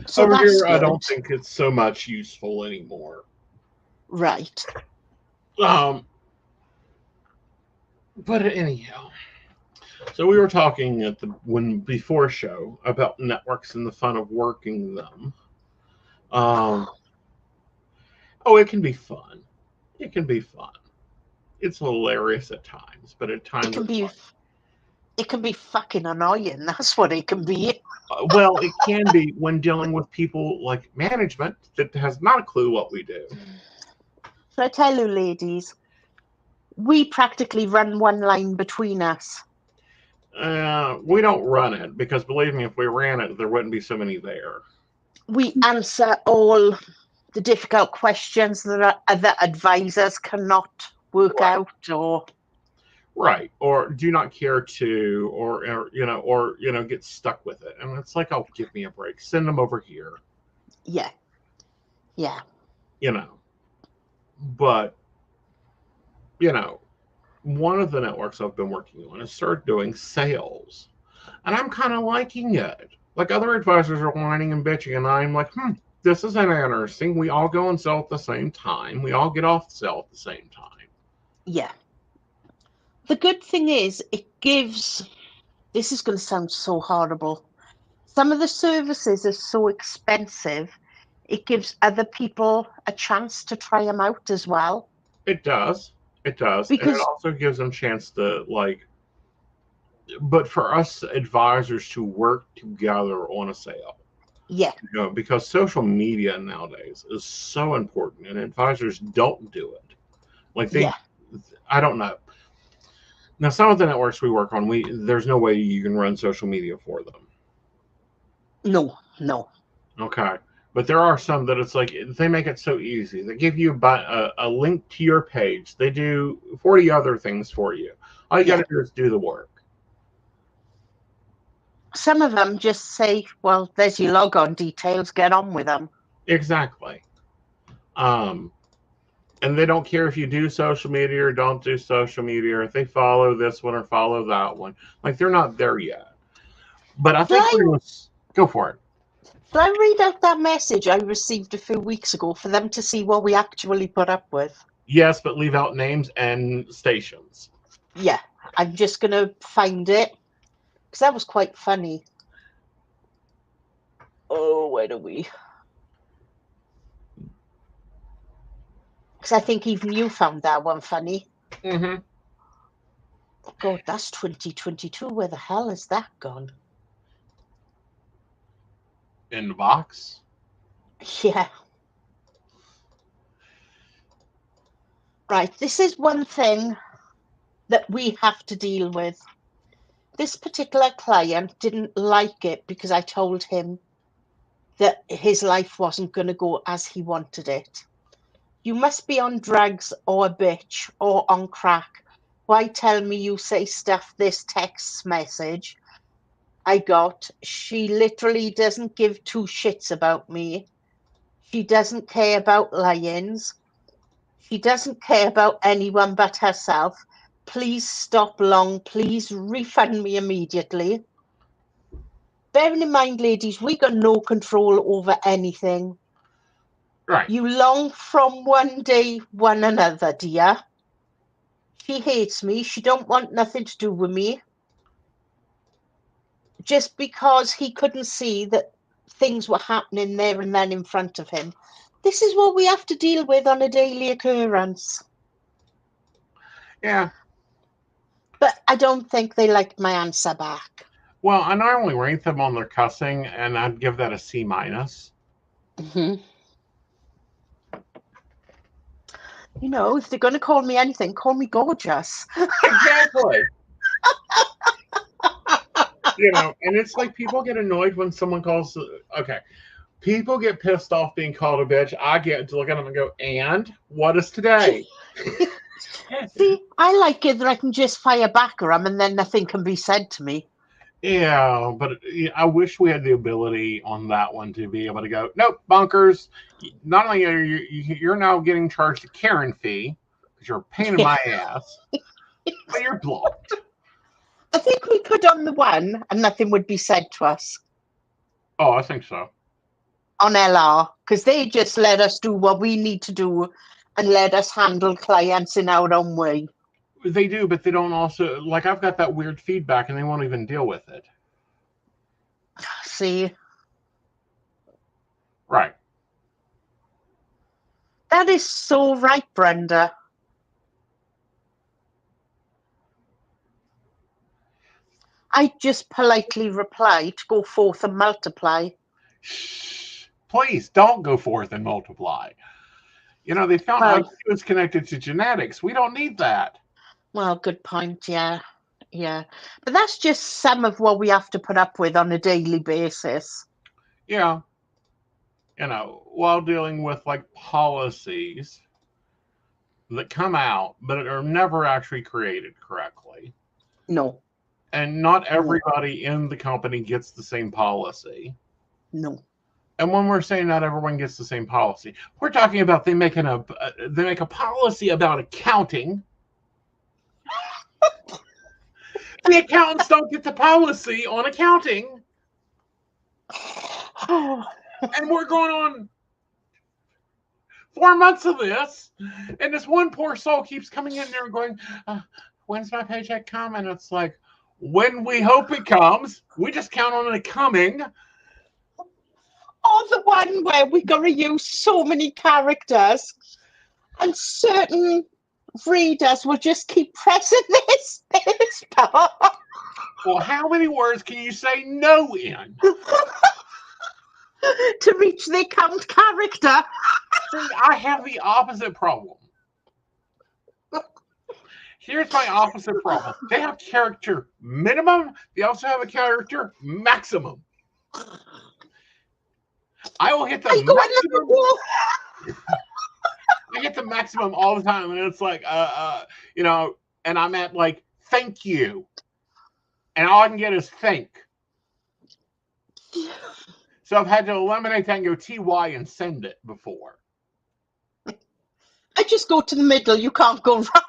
[SPEAKER 3] so
[SPEAKER 2] Over
[SPEAKER 3] that's
[SPEAKER 2] here, I
[SPEAKER 3] good.
[SPEAKER 2] don't think it's so much useful anymore.
[SPEAKER 3] Right.
[SPEAKER 2] But anyhow, so we were talking at the before show about networks and the fun of working them. Oh, it can be fun. It can be fun. It's hilarious at times, but at times
[SPEAKER 3] It can be fucking annoying. That's what it can be.
[SPEAKER 2] well, it can be when dealing with people like management that has not a clue what we do.
[SPEAKER 3] So I tell you, ladies, we practically run one line between us.
[SPEAKER 2] We don't run it because, believe me, if we ran it, there wouldn't be so many there.
[SPEAKER 3] We answer all the difficult questions that other advisors cannot work out, or
[SPEAKER 2] right, or do not care to, or get stuck with it, and it's like, oh, give me a break, send them over here.
[SPEAKER 3] Yeah.
[SPEAKER 2] But one of the networks I've been working on is start doing sales, and I'm kind of liking it. Like, other advisors are whining and bitching, and I'm like, this isn't interesting. We all go and sell at the same time. We all get off the sale at the same time.
[SPEAKER 3] Yeah. The good thing is it gives, this is going to sound so horrible, some of the services are so expensive, it gives other people a chance to try them out as well.
[SPEAKER 2] It does.
[SPEAKER 3] Because,
[SPEAKER 2] and it also gives them a chance to, but for us advisors to work together on a sale.
[SPEAKER 3] Yeah.
[SPEAKER 2] Because social media nowadays is so important, and advisors don't do it. I don't know. Now, some of the networks we work on, there's no way you can run social media for them.
[SPEAKER 3] No.
[SPEAKER 2] Okay. But there are some that it's like, they make it so easy. They give you a link to your page. They do 40 other things for you. All you got to do is do the work.
[SPEAKER 3] Some of them just say, well, there's your logon details, get on with them.
[SPEAKER 2] Exactly. And they don't care if you do social media or don't do social media, or if they follow this one or follow that one. Like, they're not there yet. But I think we're going to go for it.
[SPEAKER 3] Did I read out that message I received a few weeks ago for them to see what we actually put up with?
[SPEAKER 2] Yes, but leave out names and stations.
[SPEAKER 3] Yeah, I'm just going to find it, because that was quite funny. Oh, where do we? Because I think even you found that one funny.
[SPEAKER 2] Mm-hmm.
[SPEAKER 3] God, that's 2022. Where the hell has that gone?
[SPEAKER 2] In the box?
[SPEAKER 3] Yeah. Right, this is one thing that we have to deal with. This particular client didn't like it because I told him that his life wasn't going to go as he wanted it. You must be on drugs or a bitch or on crack. Why tell me you say stuff? This text message I got, she literally doesn't give two shits about me. She doesn't care about lions. She doesn't care about anyone but herself. Please stop long. Please refund me immediately. Bearing in mind, ladies, we got no control over anything.
[SPEAKER 2] Right.
[SPEAKER 3] You long from one day, one another, dear. She hates me. She don't want nothing to do with me. Just because he couldn't see that things were happening there and then in front of him. This is what we have to deal with on a daily occurrence.
[SPEAKER 2] Yeah.
[SPEAKER 3] But I don't think they liked my answer back.
[SPEAKER 2] Well, I normally rate them on their cussing, and I'd give that a C-.
[SPEAKER 3] Mm-hmm. You know, if they're going to call me anything, call me gorgeous.
[SPEAKER 2] Exactly. You know, and it's like people get annoyed when someone calls. Okay. People get pissed off being called a bitch. I get to look at them and go, and what is today?
[SPEAKER 3] See, I like it that I can just fire back at them and then nothing can be said to me.
[SPEAKER 2] Yeah, but I wish we had the ability on that one to be able to go, nope, bunkers. Not only are you're now getting charged a Karen fee because you're a pain in my ass, but you're blocked.
[SPEAKER 3] I think we could on the one and nothing would be said to us.
[SPEAKER 2] Oh, I think so.
[SPEAKER 3] On LR, because they just let us do what we need to do and let us handle clients in our own way.
[SPEAKER 2] They do, but they don't also, like, I've got that weird feedback and they won't even deal with it.
[SPEAKER 3] See?
[SPEAKER 2] Right.
[SPEAKER 3] That is so right, Brenda. I just politely replied to go forth and multiply.
[SPEAKER 2] Shh. Please don't go forth and multiply. You know, they found IQ is connected to genetics. We don't need that.
[SPEAKER 3] Well, good point, yeah. Yeah. But that's just some of what we have to put up with on a daily basis.
[SPEAKER 2] Yeah. You know, while dealing with like policies that come out, but are never actually created correctly.
[SPEAKER 3] No.
[SPEAKER 2] And not everybody in the company gets the same policy.
[SPEAKER 3] No.
[SPEAKER 2] And when we're saying not everyone gets the same policy, we're talking about they make a policy about accounting. The accountants don't get the policy on accounting. And we're going on 4 months of this, and this one poor soul keeps coming in there and going, when's my paycheck come? And it's like, when we hope it comes, we just count on it coming.
[SPEAKER 3] Or the one where we're going to use so many characters and certain readers will just keep pressing this part.
[SPEAKER 2] Well, how many words can you say no in?
[SPEAKER 3] To reach the account character.
[SPEAKER 2] See, I have the opposite problem. Here's my opposite problem. They have character minimum. They also have a character maximum. I will hit the maximum. I hit the maximum all the time, and it's like, you know, and I'm at like, thank you. And all I can get is thank. So I've had to eliminate that and go TY and send it before.
[SPEAKER 3] I just go to the middle. You can't go wrong.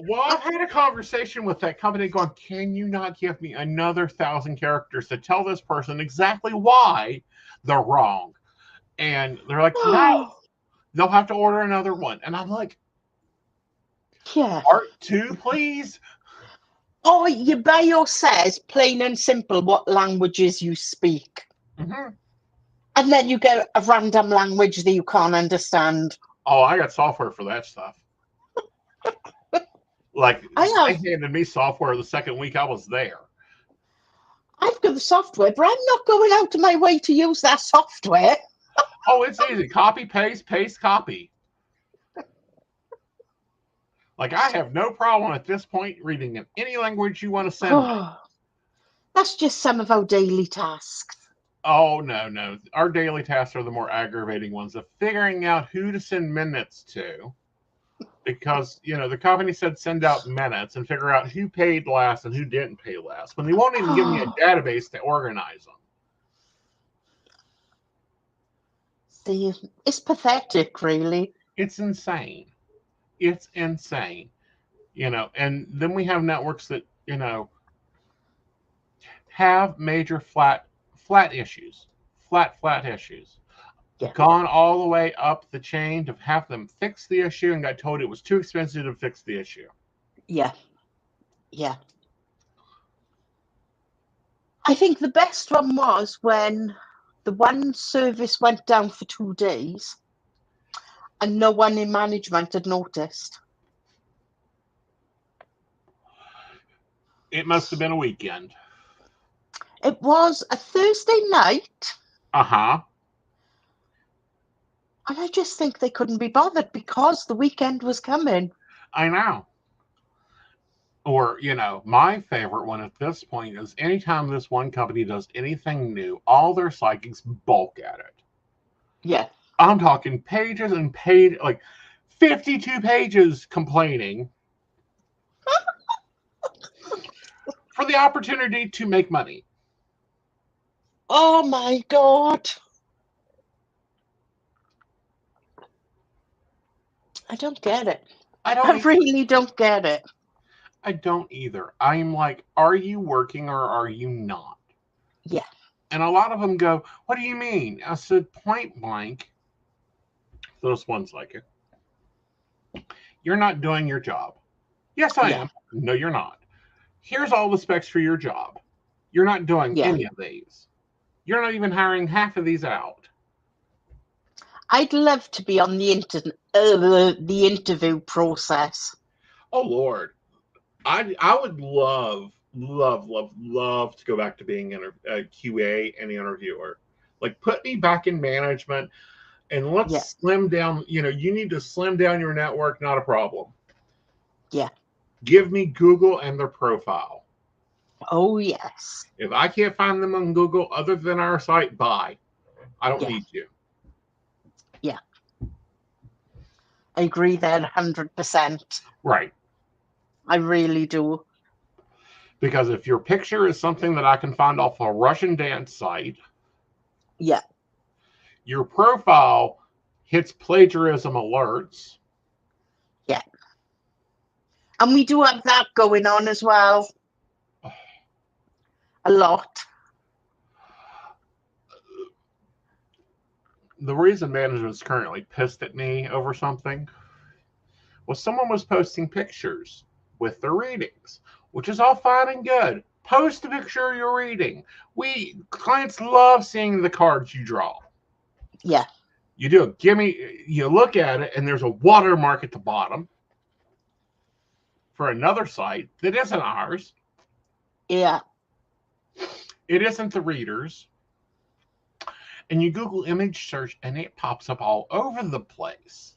[SPEAKER 2] Well, I've had a conversation with that company going, can you not give me another 1,000 characters to tell this person exactly why they're wrong? And they're like, no, they'll have to order another one. And I'm like,
[SPEAKER 3] yeah.
[SPEAKER 2] Part 2, please.
[SPEAKER 3] Oh, your bio says plain and simple what languages you speak.
[SPEAKER 2] Mm-hmm.
[SPEAKER 3] And then you get a random language that you can't understand.
[SPEAKER 2] Oh, I got software for that stuff. Like, they handed me software the second week I was there.
[SPEAKER 3] I've got the software, but I'm not going out of my way to use that software.
[SPEAKER 2] Oh, it's easy. Copy, paste, copy. Like, I have no problem at this point reading in any language you want to send me.
[SPEAKER 3] That's just some of our daily tasks.
[SPEAKER 2] Oh, no. Our daily tasks are the more aggravating ones of figuring out who to send minutes to. Because, you know, the company said send out minutes and figure out who paid last and who didn't pay last. When they won't even give me a database to organize them.
[SPEAKER 3] It's pathetic, really.
[SPEAKER 2] It's insane. It's insane. And then we have networks that, have major flat issues. Flat issues.
[SPEAKER 3] Yeah.
[SPEAKER 2] Gone all the way up the chain to have them fix the issue and got told it was too expensive to fix the issue.
[SPEAKER 3] Yeah. Yeah. I think the best one was when the one service went down for 2 days and no one in management had noticed.
[SPEAKER 2] It must have been a weekend.
[SPEAKER 3] It was a Thursday night.
[SPEAKER 2] Uh-huh.
[SPEAKER 3] And I just think they couldn't be bothered because the weekend was coming.
[SPEAKER 2] I know. Or, my favorite one at this point is anytime this one company does anything new, all their psychics balk at it.
[SPEAKER 3] Yeah.
[SPEAKER 2] I'm talking pages and pages, like 52 pages complaining for the opportunity to make money.
[SPEAKER 3] Oh my God. I don't get it. I really don't get it.
[SPEAKER 2] I don't either. I'm like, are you working or are you not?
[SPEAKER 3] Yeah.
[SPEAKER 2] And a lot of them go, what do you mean? I said, point blank, those ones like it. You're not doing your job. Yes, I am. No, you're not. Here's all the specs for your job. You're not doing any of these. You're not even hiring half of these out.
[SPEAKER 3] I'd love to be on the interview process.
[SPEAKER 2] Oh, Lord. I would love to go back to being a QA and interviewer. Like, put me back in management and let's slim down. You need to slim down your network, not a problem.
[SPEAKER 3] Yeah.
[SPEAKER 2] Give me Google and their profile.
[SPEAKER 3] Oh, yes.
[SPEAKER 2] If I can't find them on Google other than our site, bye. I don't need you.
[SPEAKER 3] Yeah. I agree there 100%.
[SPEAKER 2] Right.
[SPEAKER 3] I really do.
[SPEAKER 2] Because if your picture is something that I can find off a Russian dance site, your profile hits plagiarism alerts.
[SPEAKER 3] Yeah. And we do have that going on as well. A lot.
[SPEAKER 2] The reason management's currently pissed at me over something was someone was posting pictures with their readings, which is all fine and good. Post a picture of your reading. Clients love seeing the cards you draw.
[SPEAKER 3] Yeah.
[SPEAKER 2] You do it. You look at it, and there's a watermark at the bottom for another site that isn't ours.
[SPEAKER 3] Yeah.
[SPEAKER 2] It isn't the reader's. And you Google image search, and it pops up all over the place.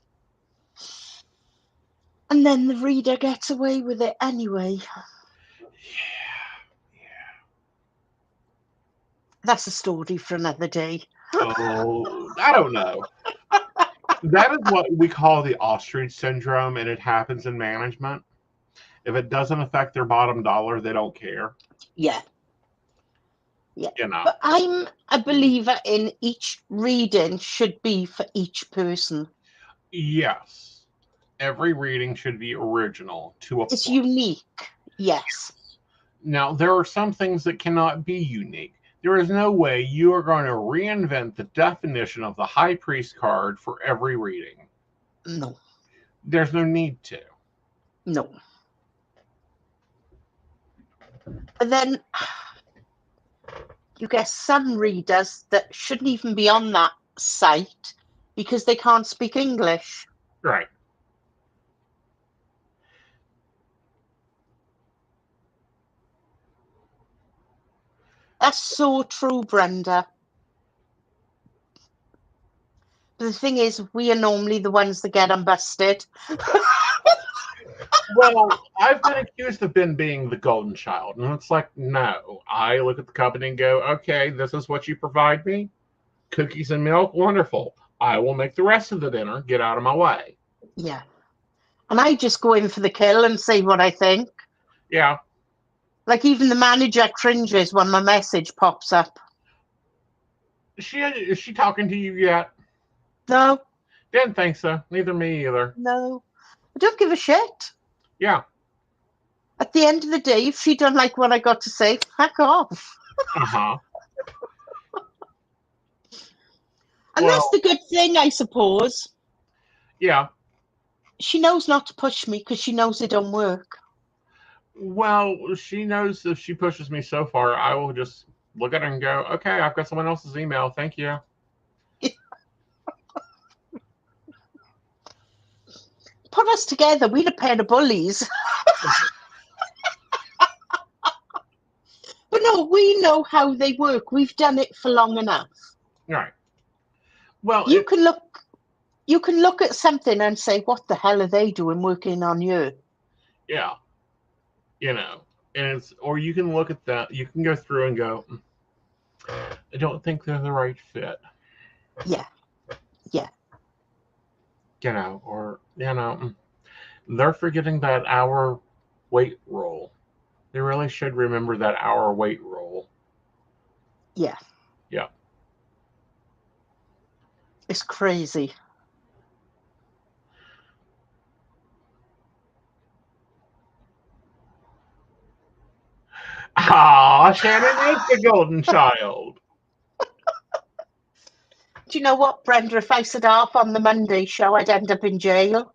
[SPEAKER 3] And then the reader gets away with it anyway.
[SPEAKER 2] Yeah.
[SPEAKER 3] That's a story for another day.
[SPEAKER 2] Oh, I don't know. That is what we call the ostrich syndrome, and it happens in management. If it doesn't affect their bottom dollar, they don't care.
[SPEAKER 3] Yeah. But I'm a believer in each reading should be for each person.
[SPEAKER 2] Yes. Every reading should be original to a point.
[SPEAKER 3] It's unique. Yes.
[SPEAKER 2] Now, there are some things that cannot be unique. There is no way you are going to reinvent the definition of the High Priest card for every reading.
[SPEAKER 3] No.
[SPEAKER 2] There's no need to.
[SPEAKER 3] No. But then you get some readers that shouldn't even be on that site because they can't speak English.
[SPEAKER 2] Right.
[SPEAKER 3] That's so true, Brenda. But the thing is, we are normally the ones that get them busted.
[SPEAKER 2] Well, I've been accused of being the golden child. And it's like, no. I look at the company and go, okay, this is what you provide me. Cookies and milk, wonderful. I will make the rest of the dinner. Get out of my way.
[SPEAKER 3] Yeah. And I just go in for the kill and say what I think.
[SPEAKER 2] Yeah.
[SPEAKER 3] Like even the manager cringes when my message pops up.
[SPEAKER 2] Is she talking to you yet?
[SPEAKER 3] No,
[SPEAKER 2] Didn't think so. Neither me either.
[SPEAKER 3] no. I don't give a shit.
[SPEAKER 2] Yeah.
[SPEAKER 3] At the end of the day, if she don't like what I got to say, fuck off.
[SPEAKER 2] Uh-huh.
[SPEAKER 3] And
[SPEAKER 2] Well,
[SPEAKER 3] that's the good thing, I suppose.
[SPEAKER 2] yeah.
[SPEAKER 3] She knows not to push me because she knows it don't work.
[SPEAKER 2] Well, she knows if she pushes me so far, I will just look at her and go, okay, I've got someone else's email. Thank you.
[SPEAKER 3] Put us together, we're a pair of bullies. But no, we know how they work. We've done it for long enough.
[SPEAKER 2] Right. Well,
[SPEAKER 3] You can look at something and say, what the hell are they doing working on you?
[SPEAKER 2] yeah. You know, and it's, or you can look at that, you can go through and go, I don't think they're the right fit.
[SPEAKER 3] Yeah. Yeah.
[SPEAKER 2] You know, or, you know, they're forgetting that hour weight rule. They really should remember that hour weight rule.
[SPEAKER 3] Yeah.
[SPEAKER 2] Yeah.
[SPEAKER 3] It's crazy.
[SPEAKER 2] Ah, Shannon is the golden child.
[SPEAKER 3] Do you know what, Brenda? If I said half on the Monday show, I'd end up in jail.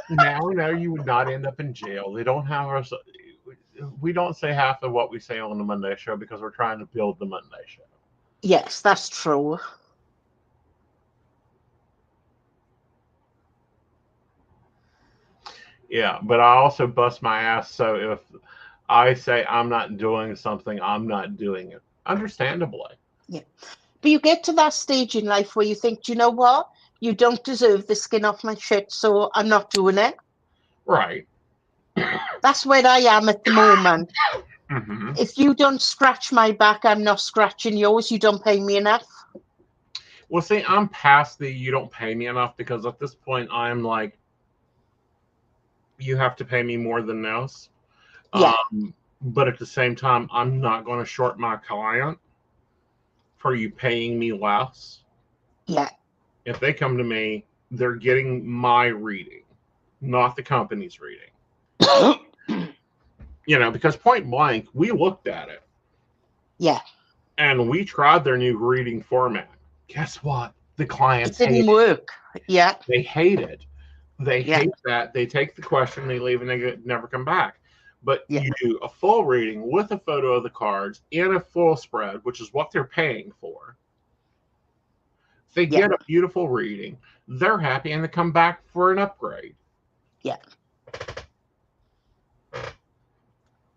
[SPEAKER 2] No, you would not end up in jail. They don't have us. We don't say half of what we say on the Monday show because we're trying to build the Monday show.
[SPEAKER 3] Yes, that's true.
[SPEAKER 2] Yeah, but I also bust my ass. So if I say I'm not doing something, I'm not doing it. Understandably.
[SPEAKER 3] Yeah. But you get to that stage in life where you think, do you know what? You don't deserve the skin off my shit, so I'm not doing it.
[SPEAKER 2] Right.
[SPEAKER 3] That's where I am at the moment.
[SPEAKER 2] Mm-hmm.
[SPEAKER 3] If you don't scratch my back, I'm not scratching yours. You don't pay me enough.
[SPEAKER 2] Well, see, I'm past the you don't pay me enough because at this point I'm like, you have to pay me more than this.
[SPEAKER 3] Yeah.
[SPEAKER 2] But at the same time, I'm not going to short my client for you paying me less.
[SPEAKER 3] Yeah.
[SPEAKER 2] If they come to me, they're getting my reading, not the company's reading. You know, because point blank, we looked at it.
[SPEAKER 3] Yeah.
[SPEAKER 2] And we tried their new reading format. Guess what? The clients
[SPEAKER 3] It didn't work. Yeah.
[SPEAKER 2] They hate it. They
[SPEAKER 3] Yeah.
[SPEAKER 2] hate that. They take the question, they leave, and they never come back. But
[SPEAKER 3] Yeah.
[SPEAKER 2] you do a full reading with a photo of the cards and a full spread, which is what they're paying for. They get a beautiful reading. They're happy, and they come back for an upgrade.
[SPEAKER 3] Yeah.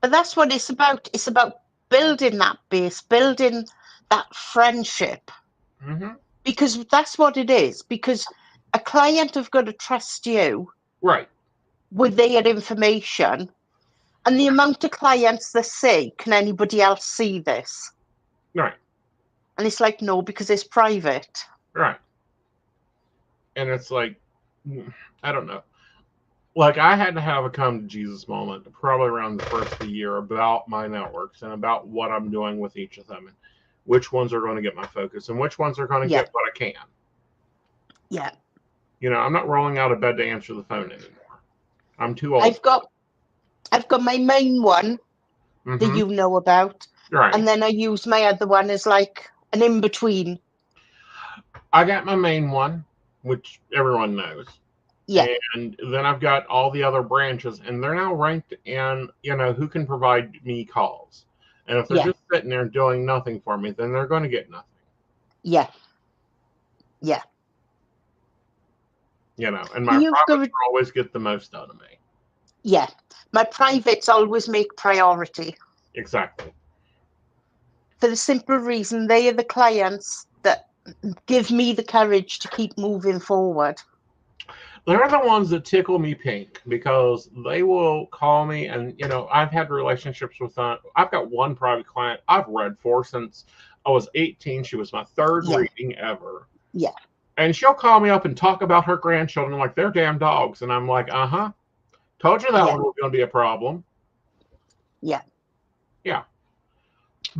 [SPEAKER 3] But that's what it's about. It's about building that base, building that friendship.
[SPEAKER 2] Mm-hmm.
[SPEAKER 3] Because that's what it is. Because a client have got to trust you
[SPEAKER 2] Right.
[SPEAKER 3] with their information. And the amount of clients that say, can anybody else see this?
[SPEAKER 2] Right.
[SPEAKER 3] And it's like, no, because it's private.
[SPEAKER 2] Right. And it's like, I don't know. Like, I had to have a come to Jesus moment probably around the first of the year about my networks and about what I'm doing with each of them and which ones are going to get my focus and which ones are going to get what I can.
[SPEAKER 3] Yeah.
[SPEAKER 2] You know, I'm not rolling out of bed to answer the phone anymore. I'm too old.
[SPEAKER 3] I've got my main one that you know about.
[SPEAKER 2] Right.
[SPEAKER 3] And then I use my other one as like an in-between.
[SPEAKER 2] I got my main one, which everyone knows.
[SPEAKER 3] Yeah.
[SPEAKER 2] And then I've got all the other branches, and they're now ranked in, you know, who can provide me calls. And if they're just sitting there doing nothing for me, then they're going to get nothing.
[SPEAKER 3] Yeah. Yeah.
[SPEAKER 2] You know, and my privates always get the most out of me.
[SPEAKER 3] Yeah. My privates always make priority.
[SPEAKER 2] Exactly.
[SPEAKER 3] For the simple reason they are the clients that give me the courage to keep moving forward.
[SPEAKER 2] They're the ones that tickle me pink because they will call me and, you know, I've had relationships with them. I've got one private client I've read for since I was 18. She was my third reading ever.
[SPEAKER 3] Yeah.
[SPEAKER 2] And she'll call me up and talk about her grandchildren like they're damn dogs. And I'm like, told you that one was going to be a problem.
[SPEAKER 3] Yeah.
[SPEAKER 2] Yeah.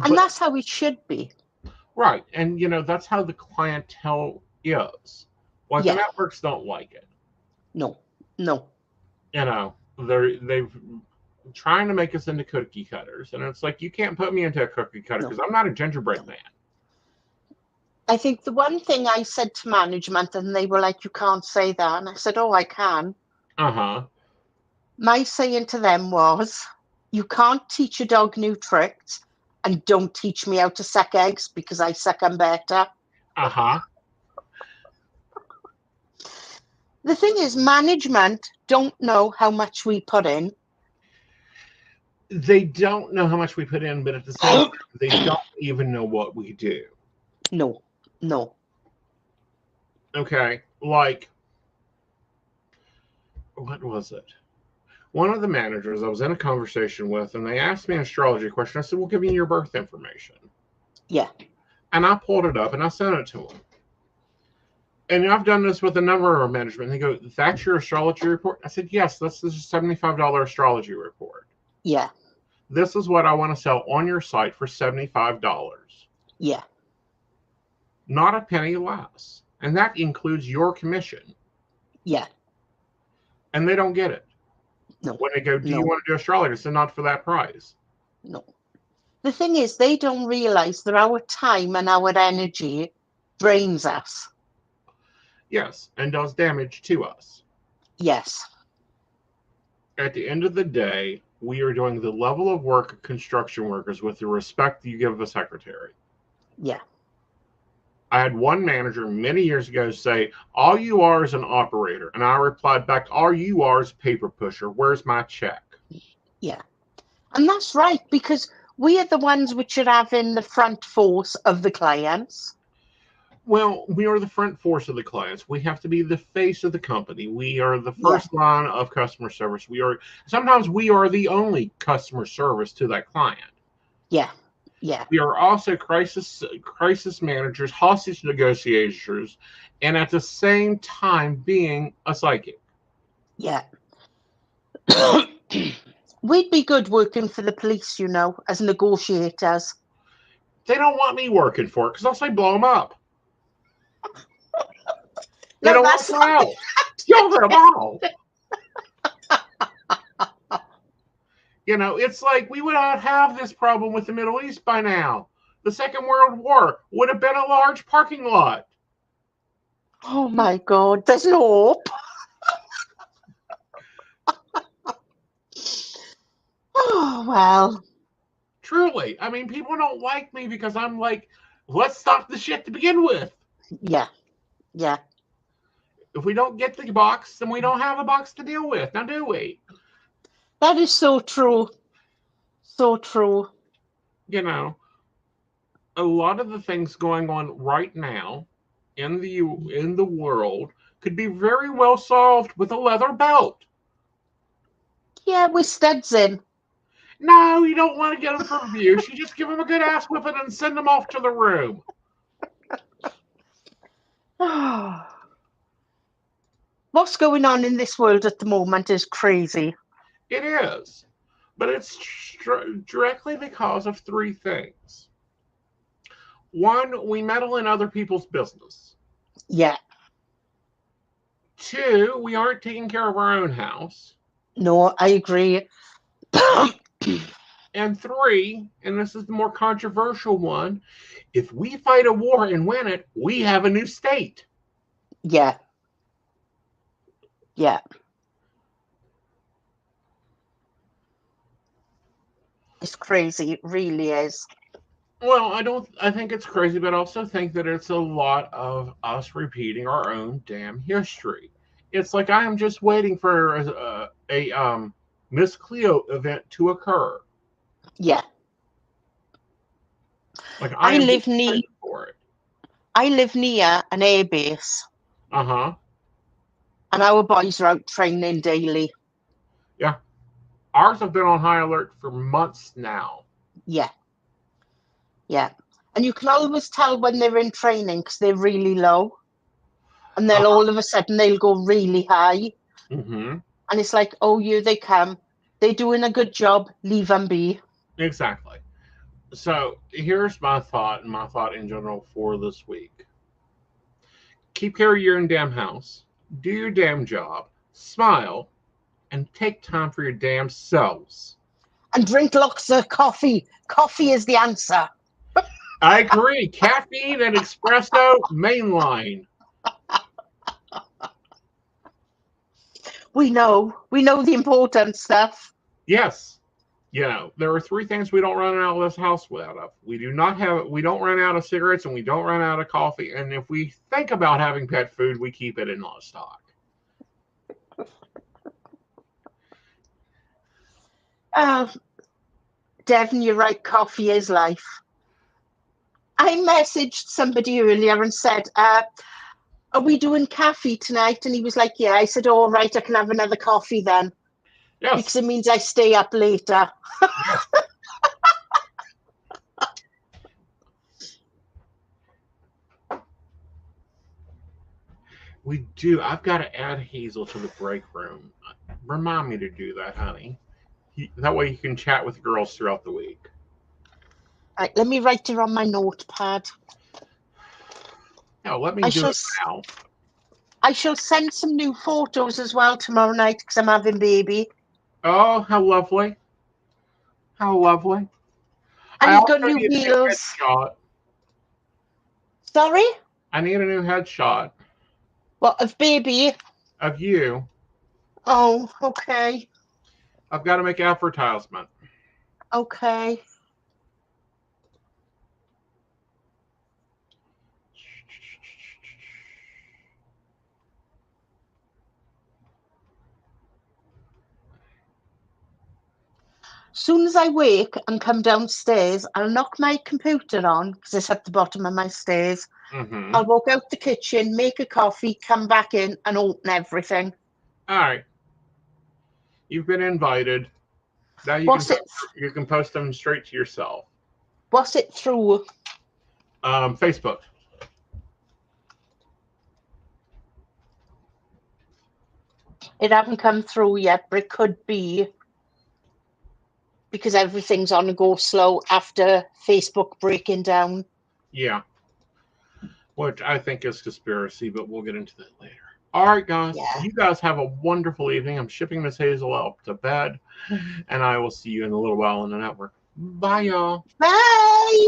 [SPEAKER 3] And that's how it should be.
[SPEAKER 2] Right. And, you know, that's how the clientele is. Like the networks don't like it.
[SPEAKER 3] No.
[SPEAKER 2] You know, they've trying to make us into cookie cutters, and it's like, you can't put me into a cookie cutter because I'm not a gingerbread man.
[SPEAKER 3] I think the one thing I said to management, and they were like, you can't say that. And I said, oh, I can. My saying to them was, you can't teach a dog new tricks, and don't teach me how to suck eggs because I suck them better. The thing is, management don't know how much we put in.
[SPEAKER 2] They don't know how much we put in, but at the same time, they don't even know what we do.
[SPEAKER 3] No.
[SPEAKER 2] Okay, like, what was it? One of the managers I was in a conversation with, and they asked me an astrology question. I said, well, give me your birth information.
[SPEAKER 3] Yeah.
[SPEAKER 2] And I pulled it up and I sent it to them. And I've done this with a number of management. They go, that's your astrology report? I said, yes, this is a $75 astrology report.
[SPEAKER 3] Yeah.
[SPEAKER 2] This is what I want to sell on your site for $75.
[SPEAKER 3] Yeah.
[SPEAKER 2] Not a penny less. And that includes your commission.
[SPEAKER 3] Yeah.
[SPEAKER 2] And they don't get it.
[SPEAKER 3] No.
[SPEAKER 2] When they go, do you want to do astrology? I said, not for that price.
[SPEAKER 3] No. The thing is, they don't realize that our time and our energy drains us.
[SPEAKER 2] Yes, and does damage to us.
[SPEAKER 3] Yes.
[SPEAKER 2] At the end of the day, we are doing the level of work of construction workers with the respect you give a secretary.
[SPEAKER 3] Yeah.
[SPEAKER 2] I had one manager many years ago say, all you are is an operator. And I replied back, all you are is a paper pusher. Where's my check?
[SPEAKER 3] Yeah. And that's right, because we are the ones which are having the front force of the clients.
[SPEAKER 2] Well, we are the front force of the clients. We have to be the face of the company. We are the first line of customer service. Sometimes we are the only customer service to that client.
[SPEAKER 3] Yeah. Yeah.
[SPEAKER 2] We are also crisis managers, hostage negotiators, and at the same time being a psychic.
[SPEAKER 3] Yeah. We'd be good working for the police, you know, as negotiators.
[SPEAKER 2] They don't want me working for it because I'll say blow them up. They don't want to out. Kill them all. You know, it's like we would not have this problem with the Middle East by now. The Second World War would have been a large parking lot.
[SPEAKER 3] Oh my God, there's no hope. Oh, well.
[SPEAKER 2] Truly. I mean, people don't like me because I'm like, let's stop the shit to begin with.
[SPEAKER 3] Yeah. Yeah.
[SPEAKER 2] If we don't get the box, then we don't have a box to deal with. Now, do we?
[SPEAKER 3] That is so true. So true.
[SPEAKER 2] You know, a lot of the things going on right now in the world could be very well solved with a leather belt.
[SPEAKER 3] Yeah, with studs in.
[SPEAKER 2] No, you don't want to get them for abuse. You just give them a good ass whipping and send them off to the room.
[SPEAKER 3] What's going on in this world at the moment is crazy.
[SPEAKER 2] It is. But it's directly because of three things. One, we meddle in other people's business.
[SPEAKER 3] Yeah.
[SPEAKER 2] Two, we aren't taking care of our own house.
[SPEAKER 3] No, I agree.
[SPEAKER 2] And three, and this is the more controversial one, if we fight a war and win it, we have a new state.
[SPEAKER 3] Yeah. Yeah. It's crazy. It really is.
[SPEAKER 2] Well, I think it's crazy, but I also think that it's a lot of us repeating our own damn history. It's like I am just waiting for a Miss Cleo event to occur.
[SPEAKER 3] Yeah.
[SPEAKER 2] Like
[SPEAKER 3] I live near an air base.
[SPEAKER 2] Uh-huh.
[SPEAKER 3] And our boys are out training daily.
[SPEAKER 2] Yeah. Ours have been on high alert for months now.
[SPEAKER 3] Yeah. Yeah. And you can always tell when they're in training because they're really low. And then all of a sudden they'll go really high.
[SPEAKER 2] Mm-hmm.
[SPEAKER 3] And it's like, oh, here they come. They're doing a good job. Leave them be.
[SPEAKER 2] Exactly. So here's my thought and my thought in general for this week. keep care of your own damn house, do your damn job, smile, and take time for your damn selves.
[SPEAKER 3] And drink lots of coffee. Coffee is the answer.
[SPEAKER 2] I agree. Caffeine and espresso, mainline.
[SPEAKER 3] We know the important stuff.
[SPEAKER 2] Yes. You know, there are 3 things we don't run out of this house without of. We don't run out of cigarettes, and we don't run out of coffee. And if we think about having pet food, we keep it in stock.
[SPEAKER 3] Devon, you're right. Coffee is life. I messaged somebody earlier and said, are we doing coffee tonight? And he was like, yeah. I said, all right, I can have another coffee then.
[SPEAKER 2] Yes.
[SPEAKER 3] Because it means I stay up later.
[SPEAKER 2] Yes. We do. I've got to add Hazel to the break room. Remind me to do that, honey. That way you can chat with girls throughout the week.
[SPEAKER 3] Right, let me write it on my notepad.
[SPEAKER 2] No, let me do it now.
[SPEAKER 3] I shall send some new photos as well tomorrow night because I'm having baby.
[SPEAKER 2] Oh, how lovely. How lovely.
[SPEAKER 3] And you've got new wheels. Sorry?
[SPEAKER 2] I need a new headshot.
[SPEAKER 3] What, of baby?
[SPEAKER 2] Of you.
[SPEAKER 3] Oh, okay.
[SPEAKER 2] I've got to make advertisement.
[SPEAKER 3] Okay. Soon as I wake and come downstairs, I'll knock my computer on because it's at the bottom of my stairs.
[SPEAKER 2] Mm-hmm.
[SPEAKER 3] I'll walk out the kitchen, make a coffee, come back in and open everything.
[SPEAKER 2] All right. You've been invited. Now you can post them straight to yourself.
[SPEAKER 3] What's it through?
[SPEAKER 2] Facebook.
[SPEAKER 3] It hasn't come through yet, but it could be because everything's on a go slow after Facebook breaking down.
[SPEAKER 2] Yeah. Which I think is conspiracy, but we'll get into that later. All right, guys. Yeah. You guys have a wonderful evening. I'm shipping Miss Hazel out to bed, and I will see you in a little while on the network. Bye, y'all.
[SPEAKER 3] Bye.